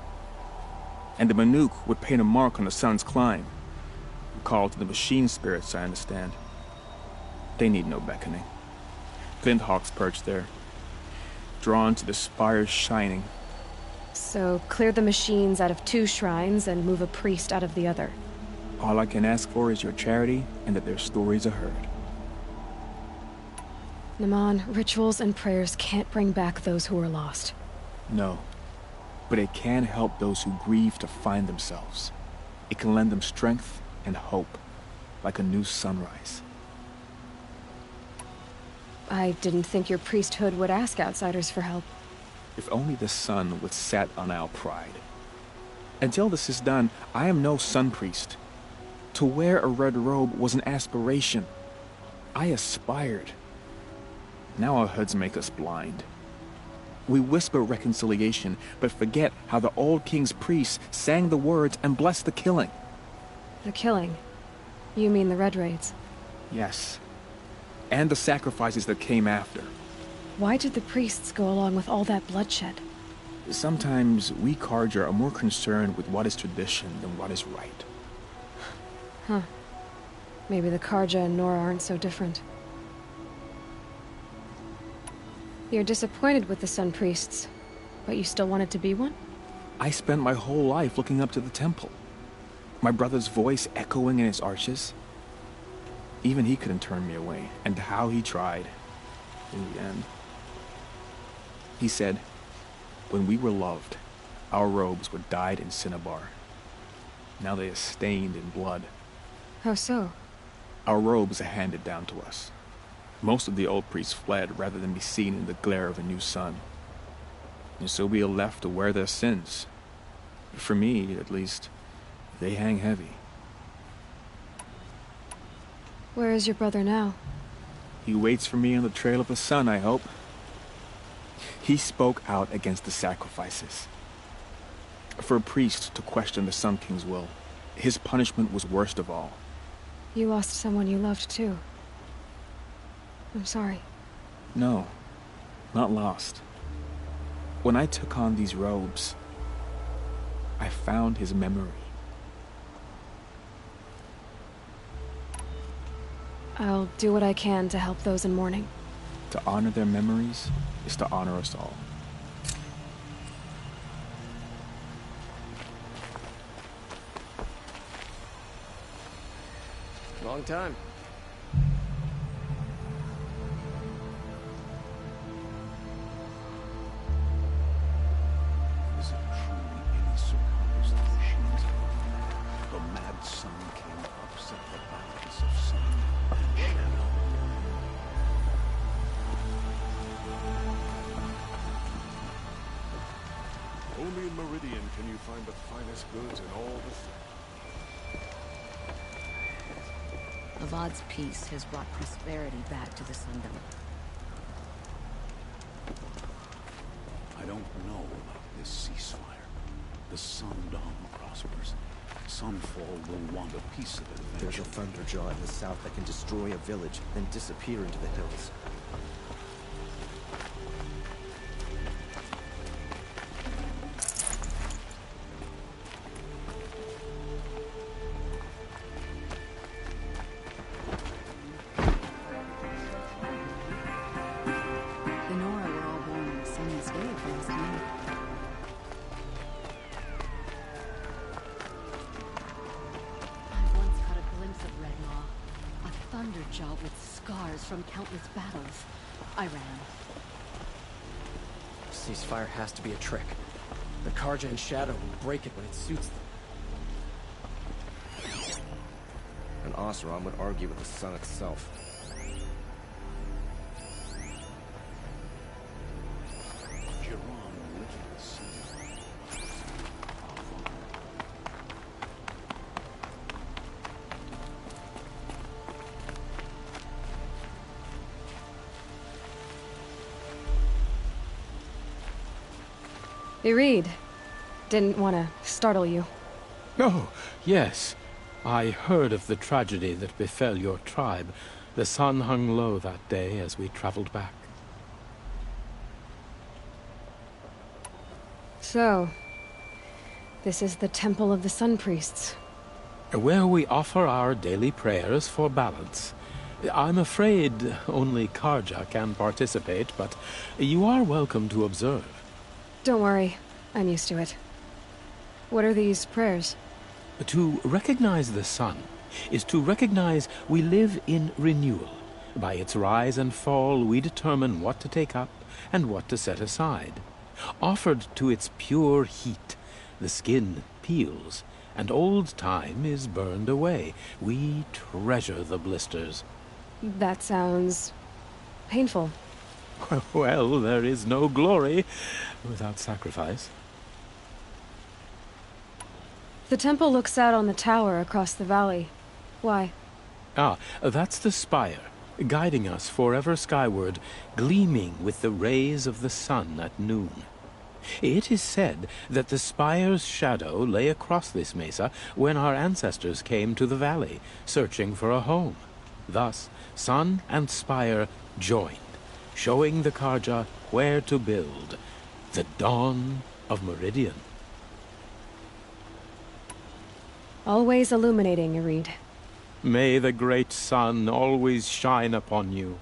And the Manuk would paint a mark on the sun's climb, called to the machine spirits, I understand. They need no beckoning. Glinthawks perch there, drawn to the spire's shining. So, clear the machines out of 2 shrines and move a priest out of the other. All I can ask for is your charity and that their stories are heard. Naman, rituals and prayers can't bring back those who are lost. No, but it can help those who grieve to find themselves. It can lend them strength and hope, like a new sunrise. I didn't think your priesthood would ask outsiders for help. If only the sun would set on our pride. Until this is done, I am no sun priest. To wear a red robe was an aspiration. I aspired. Now our hoods make us blind. We whisper reconciliation, but forget how the old king's priests sang the words and blessed the killing. The killing? You mean the Red Raids? Yes. And the sacrifices that came after. Why did the priests go along with all that bloodshed? Sometimes we Karja are more concerned with what is tradition than what is right. Huh. Maybe the Karja and Nora aren't so different. You're disappointed with the Sun Priests, but you still wanted to be one? I spent my whole life looking up to the temple. My brother's voice echoing in its arches. Even he couldn't turn me away, and how he tried. In the end. He said, when we were loved, our robes were dyed in cinnabar. Now they are stained in blood. How so? Our robes are handed down to us. Most of the old priests fled rather than be seen in the glare of a new sun. And so we are left to wear their sins. For me, at least, they hang heavy. Where is your brother now? He waits for me on the trail of the sun, I hope. He spoke out against the sacrifices. For a priest to question the Sun King's will, his punishment was worst of all. You lost someone you loved, too. I'm sorry. No, not lost. When I took on these robes, I found his memory. I'll do what I can to help those in mourning. To honor their memories is to honor us all. Long time. Is it truly any surprise that machines the mad Sun King upset the balance of sun and shadow? Only in Meridian can you find the finest goods in all the... Avad's peace has brought prosperity back to the Sundom. I don't know about this ceasefire. The Sundom prospers. Sunfall will want a piece of it eventually. There's a thunderjaw in the south that can destroy a village, then disappear into the hills. underjaw with scars from countless battles. I ran. Ceasefire has to be a trick. The Karja and Shadow will break it when it suits them. An Oseram would argue with the sun itself. Hey, Reed. Didn't want to startle you. Oh, yes. I heard of the tragedy that befell your tribe. The sun hung low that day as we traveled back. So, this is the Temple of the Sun Priests. Where we offer our daily prayers for balance. I'm afraid only Karja can participate, but you are welcome to observe. Don't worry, I'm used to it. What are these prayers? To recognize the sun is to recognize we live in renewal. By its rise and fall, we determine what to take up and what to set aside. Offered to its pure heat, the skin peels, and old time is burned away. We treasure the blisters. That sounds painful. Well, there is no glory without sacrifice. The temple looks out on the tower across the valley. Why? Ah, that's the spire, guiding us forever skyward, gleaming with the rays of the sun at noon. It is said that the spire's shadow lay across this mesa when our ancestors came to the valley, searching for a home. Thus, sun and spire joined, showing the Karja where to build. The dawn of Meridian. Always illuminating, Irid. May the great sun always shine upon you.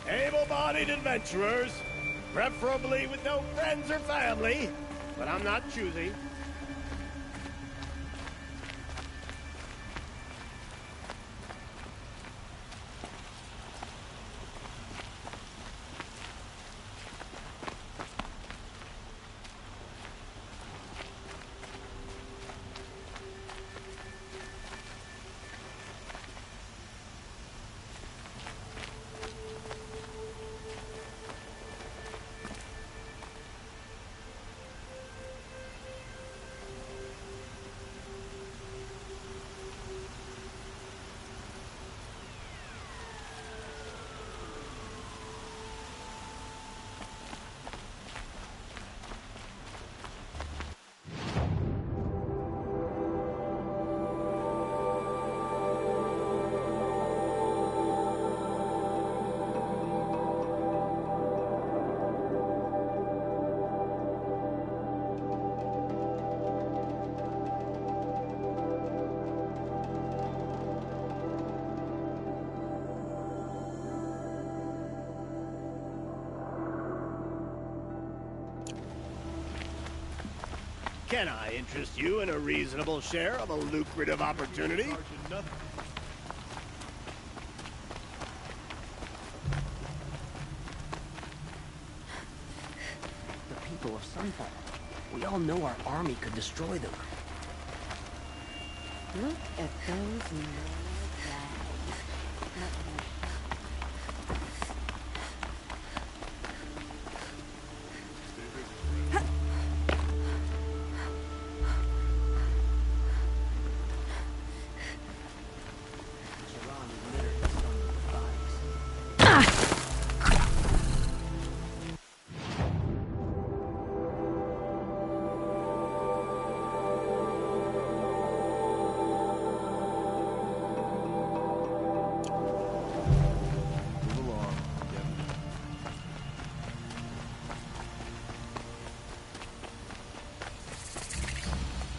Able-bodied adventurers, preferably with no friends or family, but I'm not choosy. Can I interest you in a reasonable share of a lucrative opportunity? The people of Sunfall. We all know our army could destroy them. Look at those metal flags.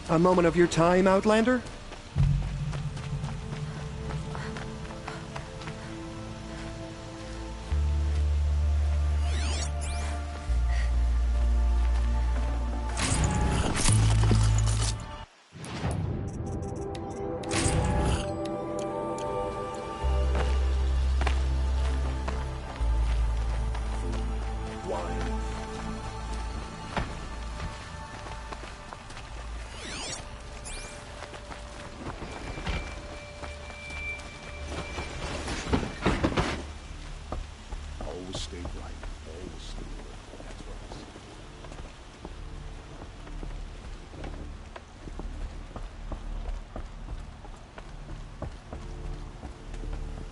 A moment of your time, Outlander? Always stay right. Always stay right. That's what I say.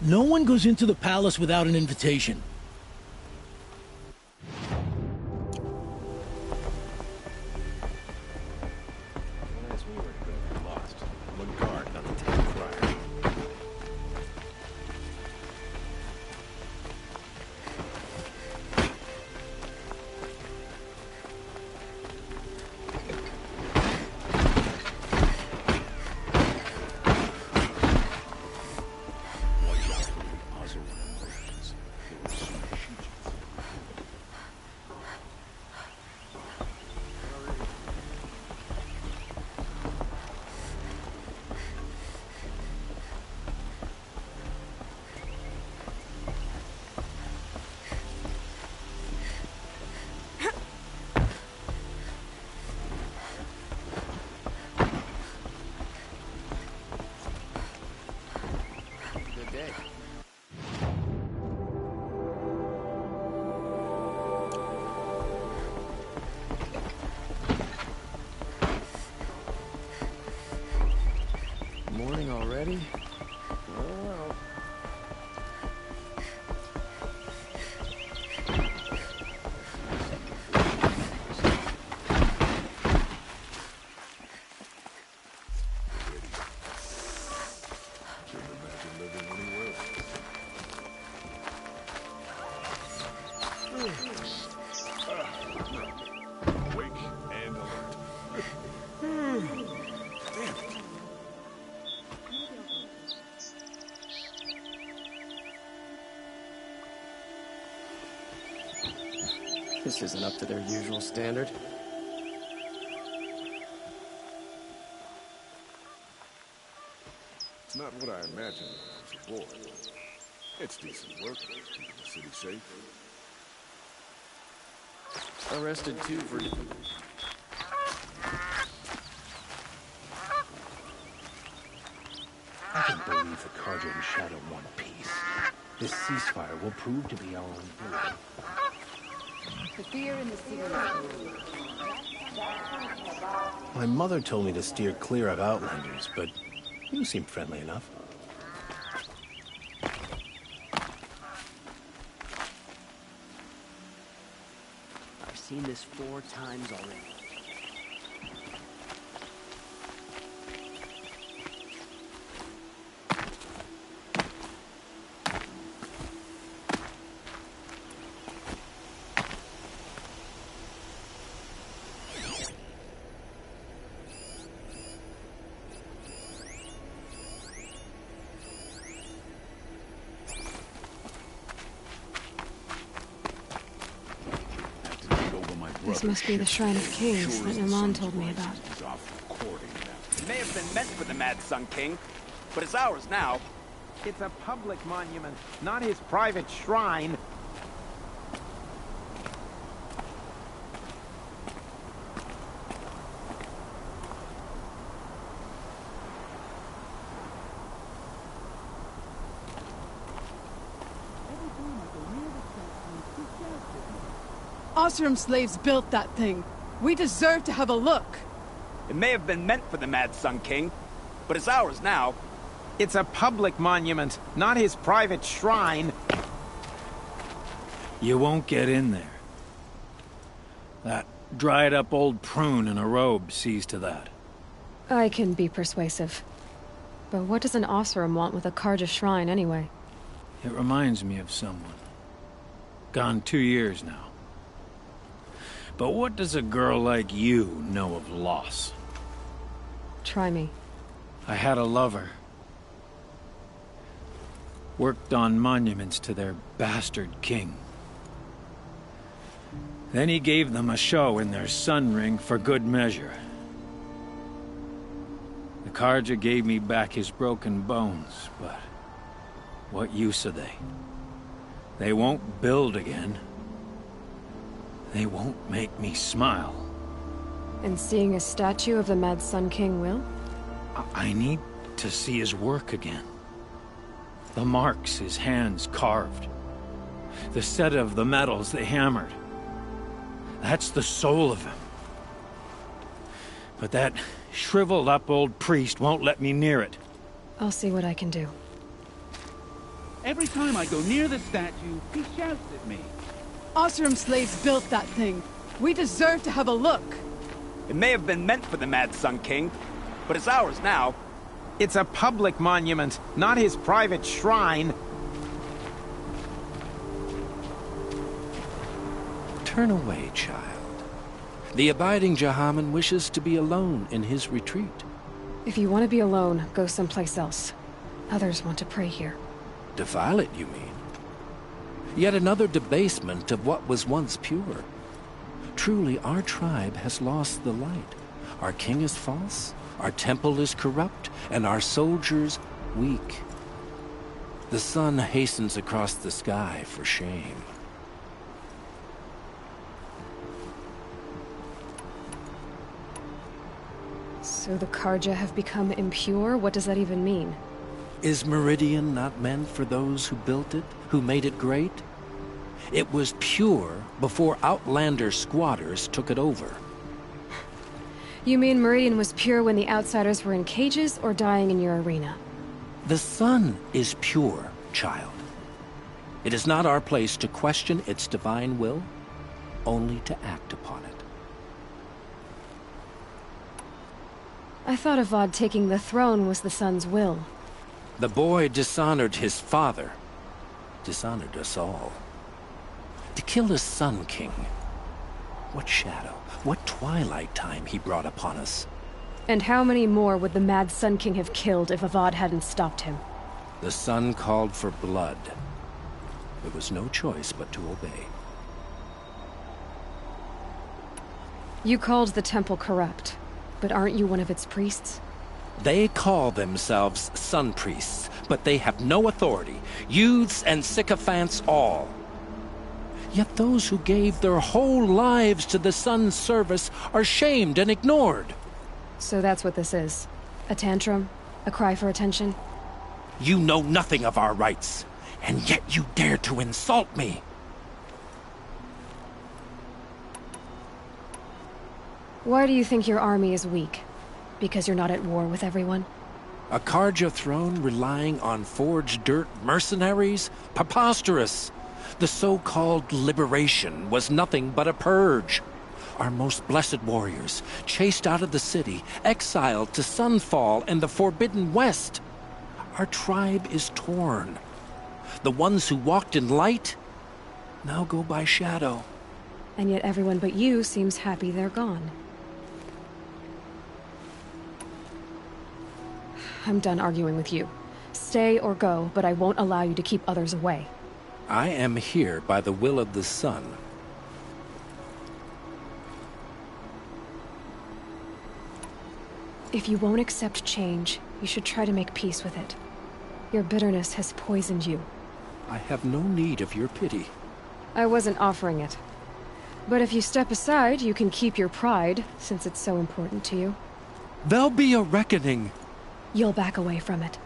No one goes into the palace without an invitation. Morning already? Oh. Can't imagine living anywhere else. Awake and alert. Damn it. This isn't up to their usual standard. It's not what I imagined when I was a boy. It's decent work, keeping the city safe. Arrested too for... I can believe the Carja and Shadow want peace. This ceasefire will prove to be our own doing. The fear in the city is My mother told me to steer clear of Outlanders, but you seem friendly enough. I've seen this 4 times already. This must be the Shrine of Kings that Naman told me about. It may have been meant for the Mad Sun King, but it's ours now. It's a public monument, not his private shrine. Osram slaves built that thing. We deserve to have a look. It may have been meant for the Mad Sun King, but it's ours now. It's a public monument, not his private shrine. You won't get in there. That dried-up old prune in a robe sees to that. I can be persuasive. But what does an Osram want with a Karja shrine, anyway? It reminds me of someone. Gone 2 years now. But what does a girl like you know of loss? Try me. I had a lover. Worked on monuments to their bastard king. Then he gave them a show in their sun ring for good measure. The Karja gave me back his broken bones, but what use are they? They won't build again. They won't make me smile. And seeing a statue of the Mad Sun King will? I need to see his work again. The marks his hands carved. The set of the metals they hammered. That's the soul of him. But that shriveled-up old priest won't let me near it. I'll see what I can do. Every time I go near the statue, he shouts at me. Osram slaves built that thing. We deserve to have a look. It may have been meant for the Mad Sun King, but it's ours now. It's a public monument, not his private shrine. Turn away, child. The abiding Jahaman wishes to be alone in his retreat. If you want to be alone, go someplace else. Others want to pray here. Defile it, you mean? Yet another debasement of what was once pure. Truly, our tribe has lost the light. Our king is false, our temple is corrupt, and our soldiers weak. The sun hastens across the sky for shame. So the Karja have become impure? What does that even mean? Is Meridian not meant for those who built it, who made it great? It was pure before outlander squatters took it over. You mean Meridian was pure when the outsiders were in cages or dying in your arena? The sun is pure, child. It is not our place to question its divine will, only to act upon it. I thought Avad taking the throne was the sun's will. The boy dishonored his father, dishonored us all. To kill his Sun King. What shadow, what twilight time he brought upon us. And how many more would the Mad Sun King have killed if Avad hadn't stopped him? The sun called for blood. There was no choice but to obey. You called the temple corrupt, but aren't you one of its priests? They call themselves sun priests, but they have no authority. Youths and sycophants all. Yet those who gave their whole lives to the sun's service are shamed and ignored. So that's what this is. A tantrum? A cry for attention? You know nothing of our rights, and yet you dare to insult me. Why do you think your army is weak? Because you're not at war with everyone? A Karja throne relying on forged dirt mercenaries? Preposterous! The so-called liberation was nothing but a purge. Our most blessed warriors, chased out of the city, exiled to Sunfall and the Forbidden West. Our tribe is torn. The ones who walked in light now go by shadow. And yet everyone but you seems happy they're gone. I'm done arguing with you. Stay or go, but I won't allow you to keep others away. I am here by the will of the sun. If you won't accept change, you should try to make peace with it. Your bitterness has poisoned you. I have no need of your pity. I wasn't offering it. But if you step aside, you can keep your pride, since it's so important to you. There'll be a reckoning. You'll back away from it.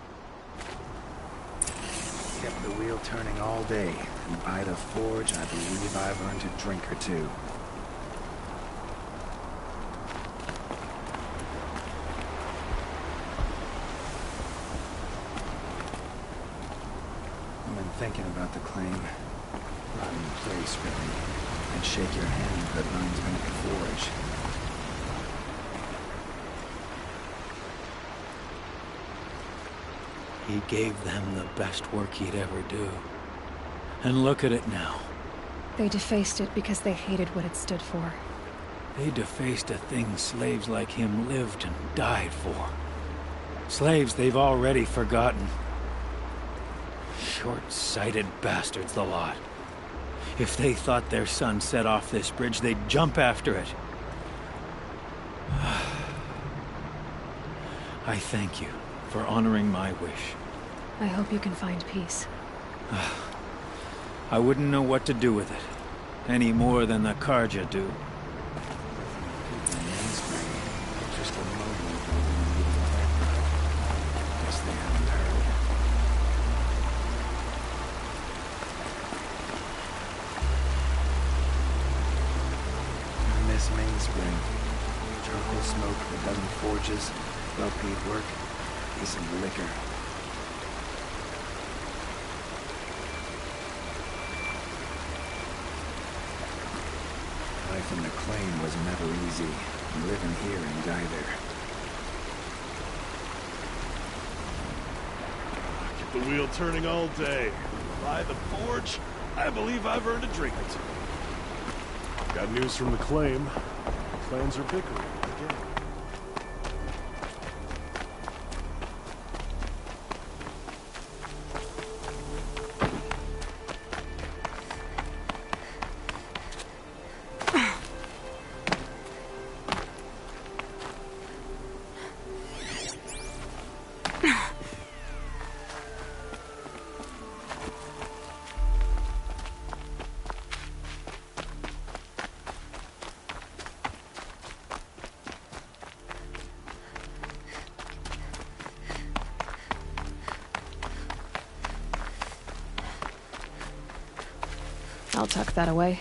Kept the wheel turning all day, and by the forge, I believe I've earned a drink or two. I've been thinking about the claim. Not in place, really. And shake your hand, but mine's been at the forge. He gave them the best work he'd ever do. And look at it now. They defaced it because they hated what it stood for. They defaced a thing slaves like him lived and died for. Slaves they've already forgotten. Short-sighted bastards, the lot. If they thought their son set off this bridge, they'd jump after it. I thank you for honoring my wish. I hope you can find peace. I wouldn't know what to do with it, any more than the Karja do. Just a moment ago, guess they haven't heard. I miss Mainspring. Charcoal smoke, a dozen forges, well-paid work, decent liquor. Life in the claim was never easy. Living here and die there. Keep the wheel turning all day. By the forge, I believe I've earned a drink or two. Got news from the claim. The clans are bickering again. I'll tuck that away.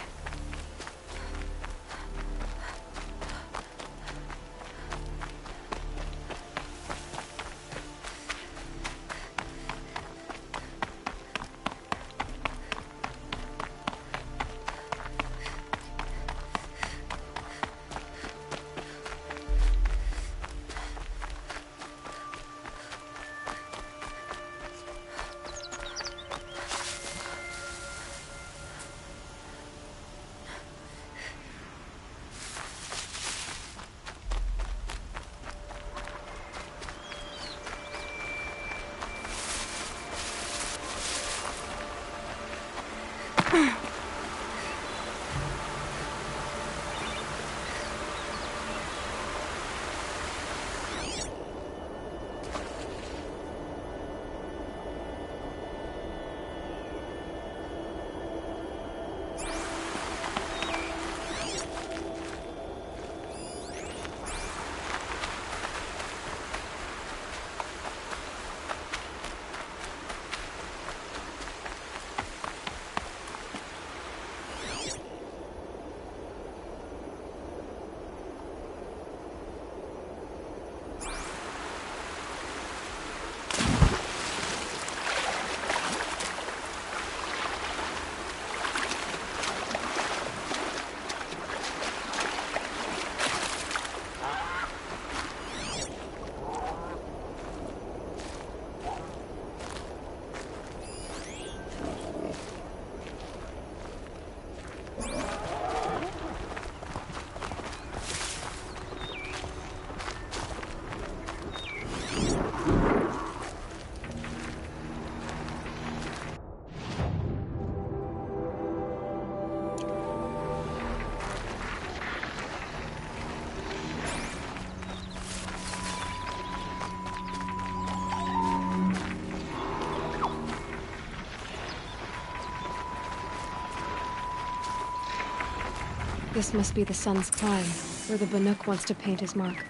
This must be the sun's climb, where the Banuk wants to paint his mark.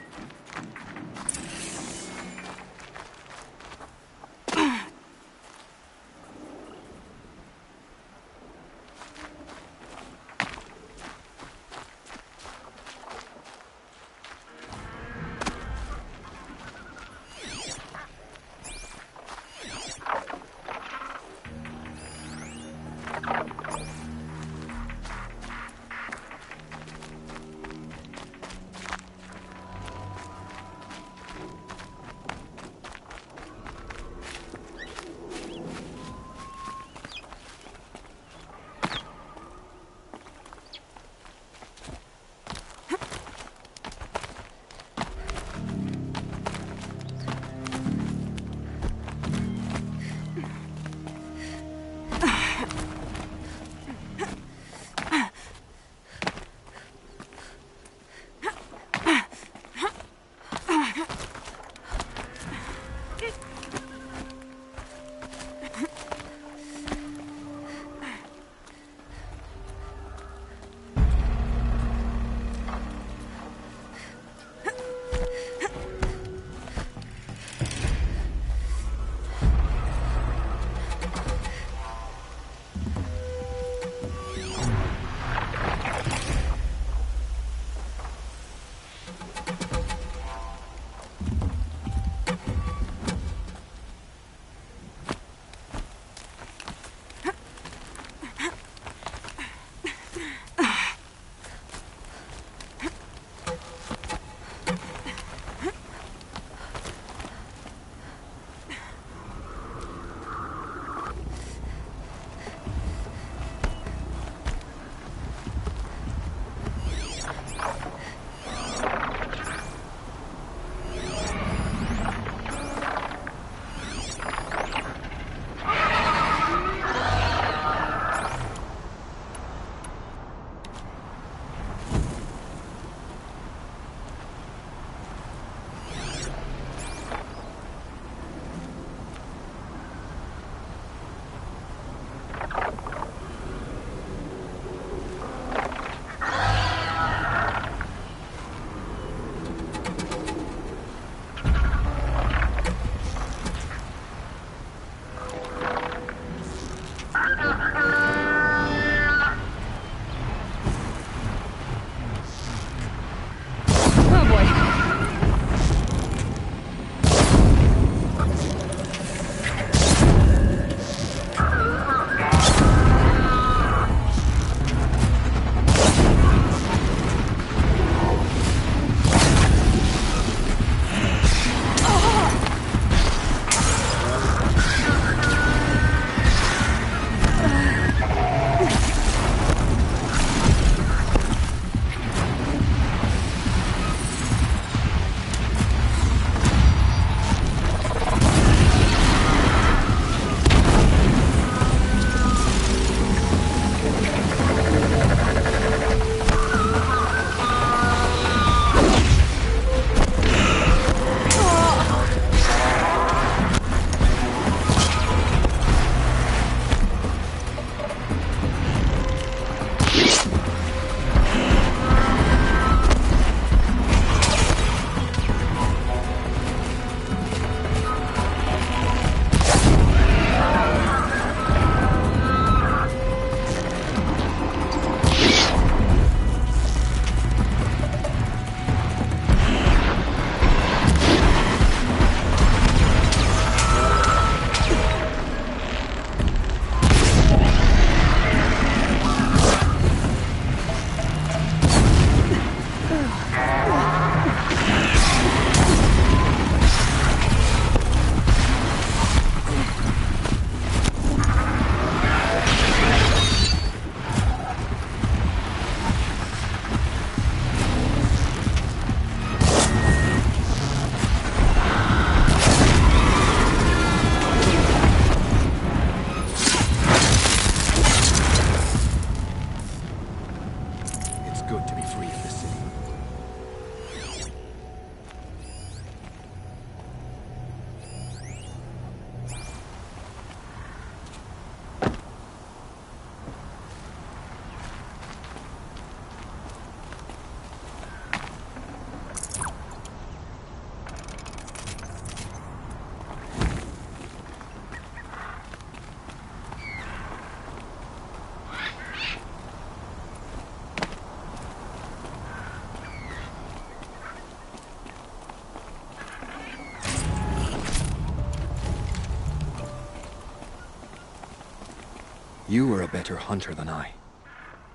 You are a better hunter than I.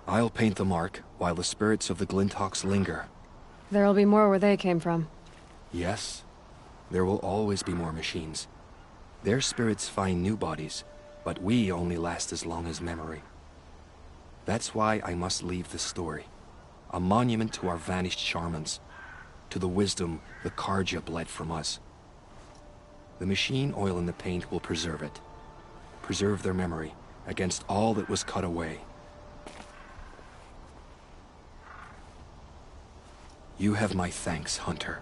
I'll paint the mark while the spirits of the Glinthawks linger. There'll be more where they came from. Yes, there will always be more machines. Their spirits find new bodies, but we only last as long as memory. That's why I must leave this story. A monument to our vanished shamans, to the wisdom the Karja bled from us. The machine oil in the paint will preserve it. Preserve their memory against all that was cut away. You have my thanks, Hunter.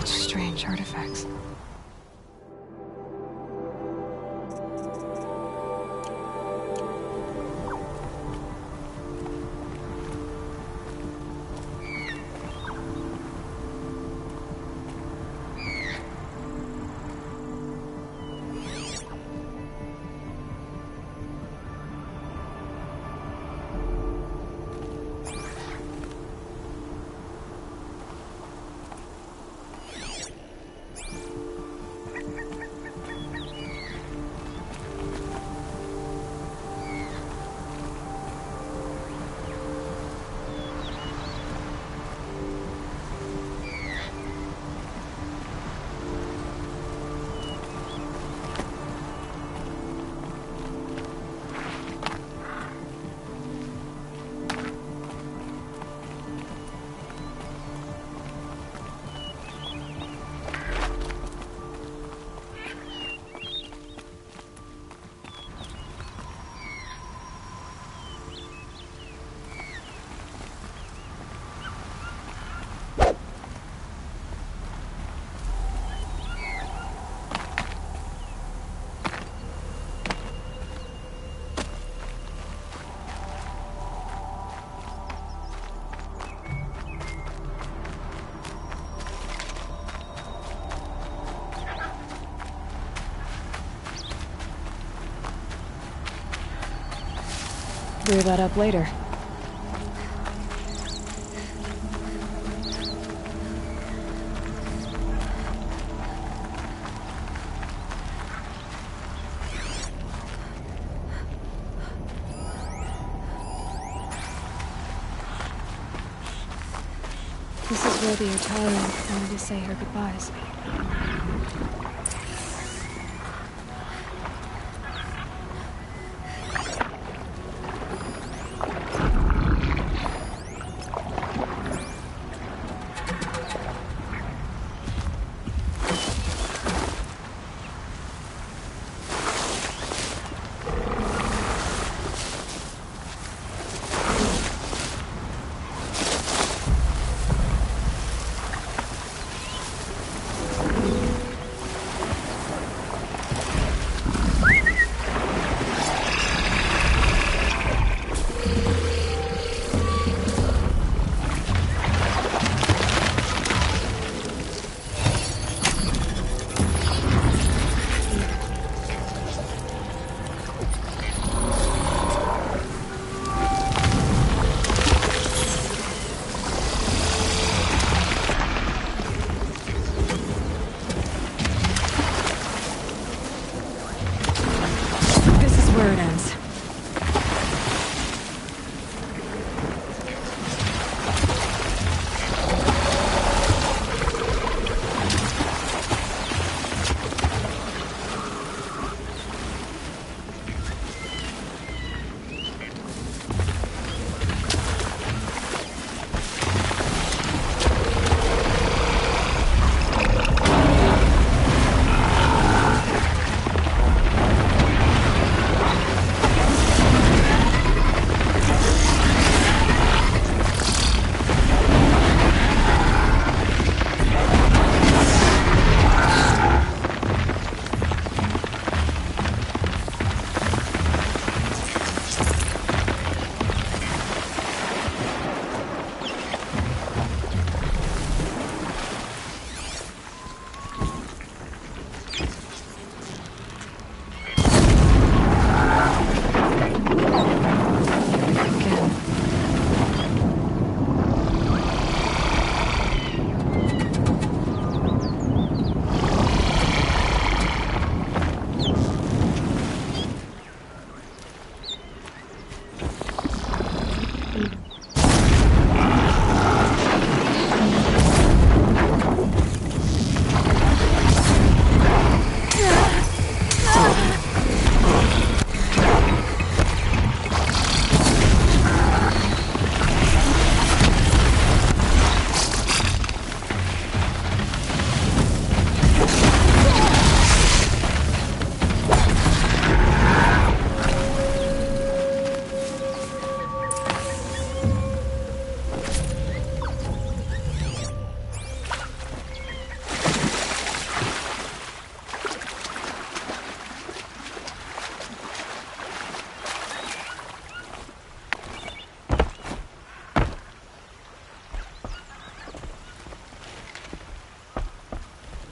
Strange artifacts. Clear that up later. This is where the Italian wanted to say her goodbyes. it ends.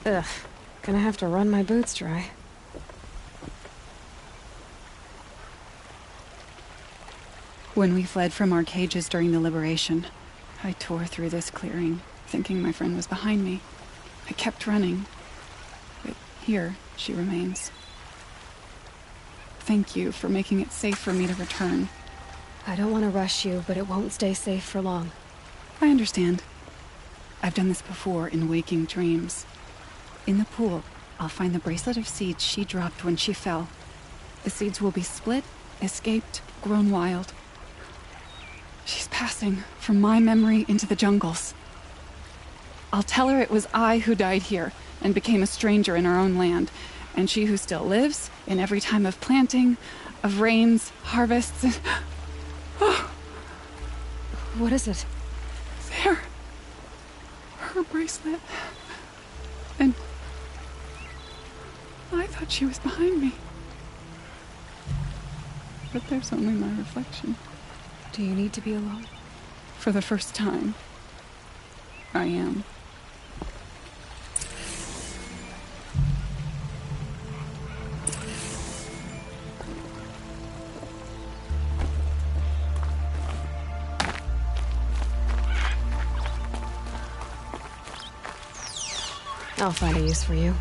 Ugh, gonna have to run my boots dry. When we fled from our cages during the liberation, I tore through this clearing, thinking my friend was behind me. I kept running, but here she remains. Thank you for making it safe for me to return. I don't want to rush you, but it won't stay safe for long. I understand. I've done this before in waking dreams. In the pool, I'll find the bracelet of seeds she dropped when she fell. The seeds will be split, escaped, grown wild. She's passing from my memory into the jungles. I'll tell her it was I who died here and became a stranger in our own land, and she who still lives in every time of planting, of rains, harvests, and... Oh. What is it? There. Her bracelet. And... I thought she was behind me. But there's only my reflection. Do you need to be alone? For the first time, I am. I'll find a use for you.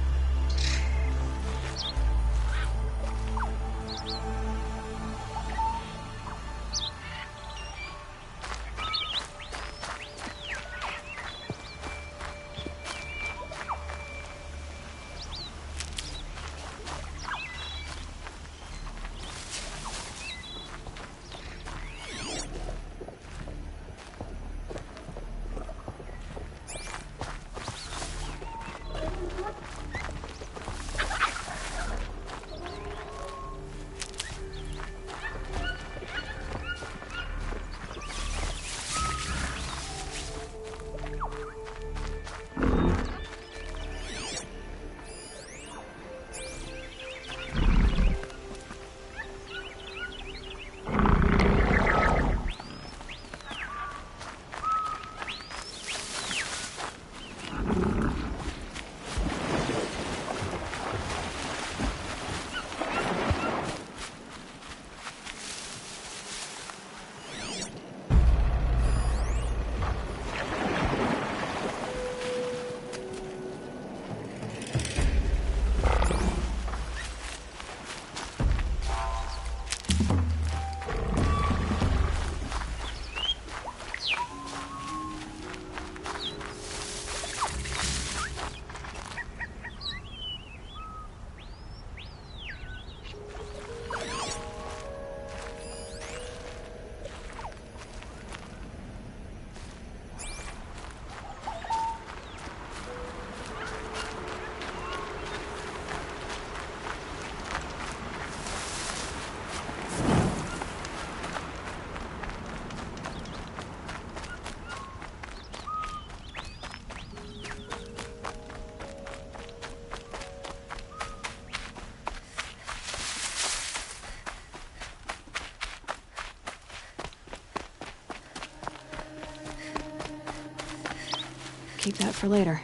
keep that for later.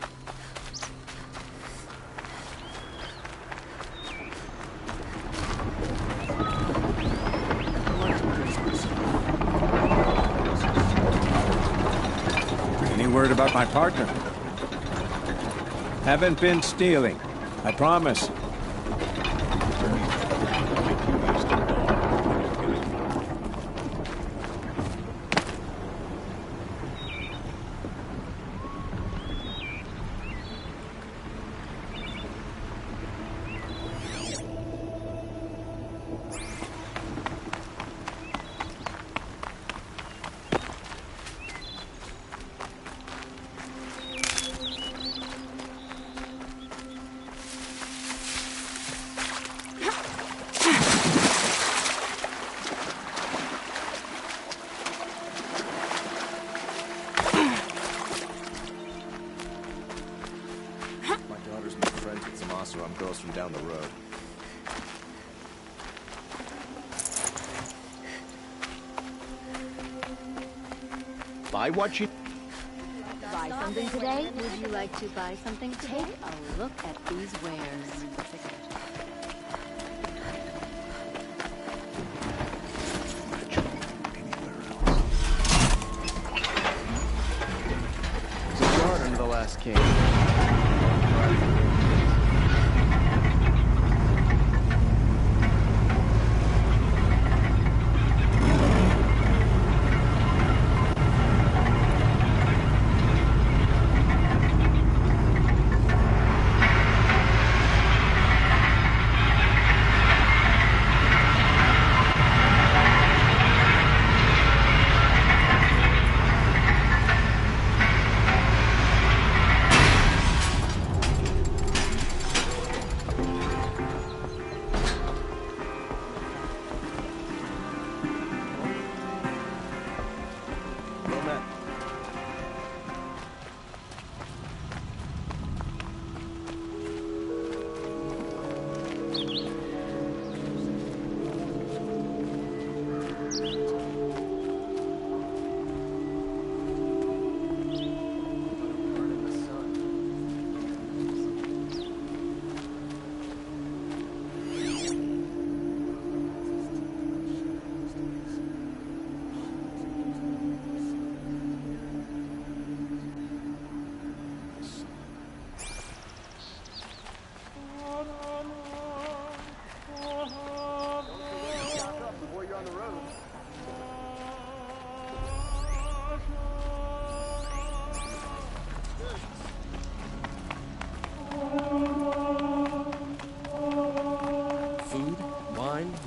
Any word about my partner? Haven't been stealing. I promise. Girls from down the road. Buy what you... Buy something today? Would you like to buy something today? Take a look at these wares. There's a guard under the last king.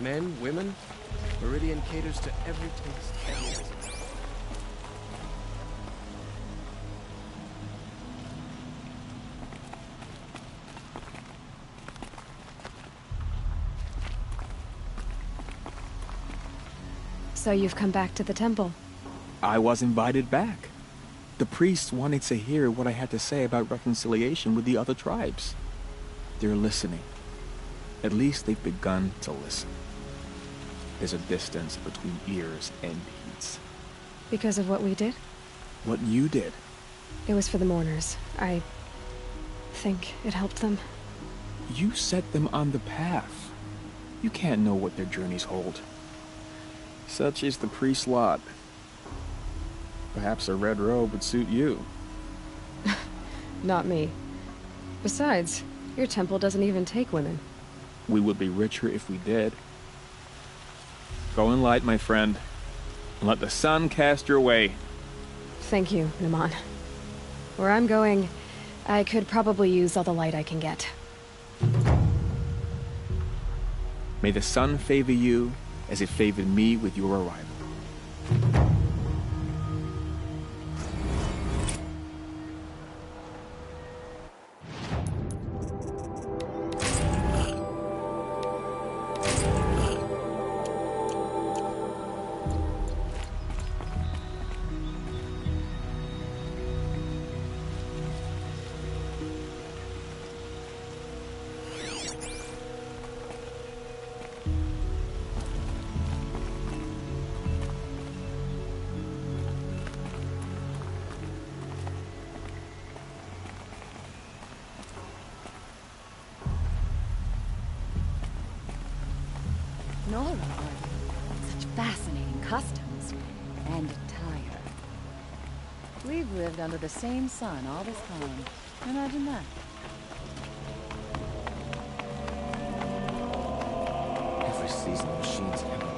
Men, women, Meridian caters to every taste, every desire. So you've come back to the temple? I was invited back. The priests wanted to hear what I had to say about reconciliation with the other tribes. They're listening. At least they've begun to listen. There's a distance between ears and heeds. Because of what we did? What you did. It was for the mourners. I think it helped them. You set them on the path. You can't know what their journeys hold. Such is the priest's lot. Perhaps a red robe would suit you. Not me. Besides, your temple doesn't even take women. We would be richer if we did. Go in light, my friend, and let the sun cast your way. Thank you, Naman. Where I'm going, I could probably use all the light I can get. May the sun favor you as it favored me with your arrival. Nora. Such fascinating customs. And attire. We've lived under the same sun all this time. Imagine that. Every season, machines hammer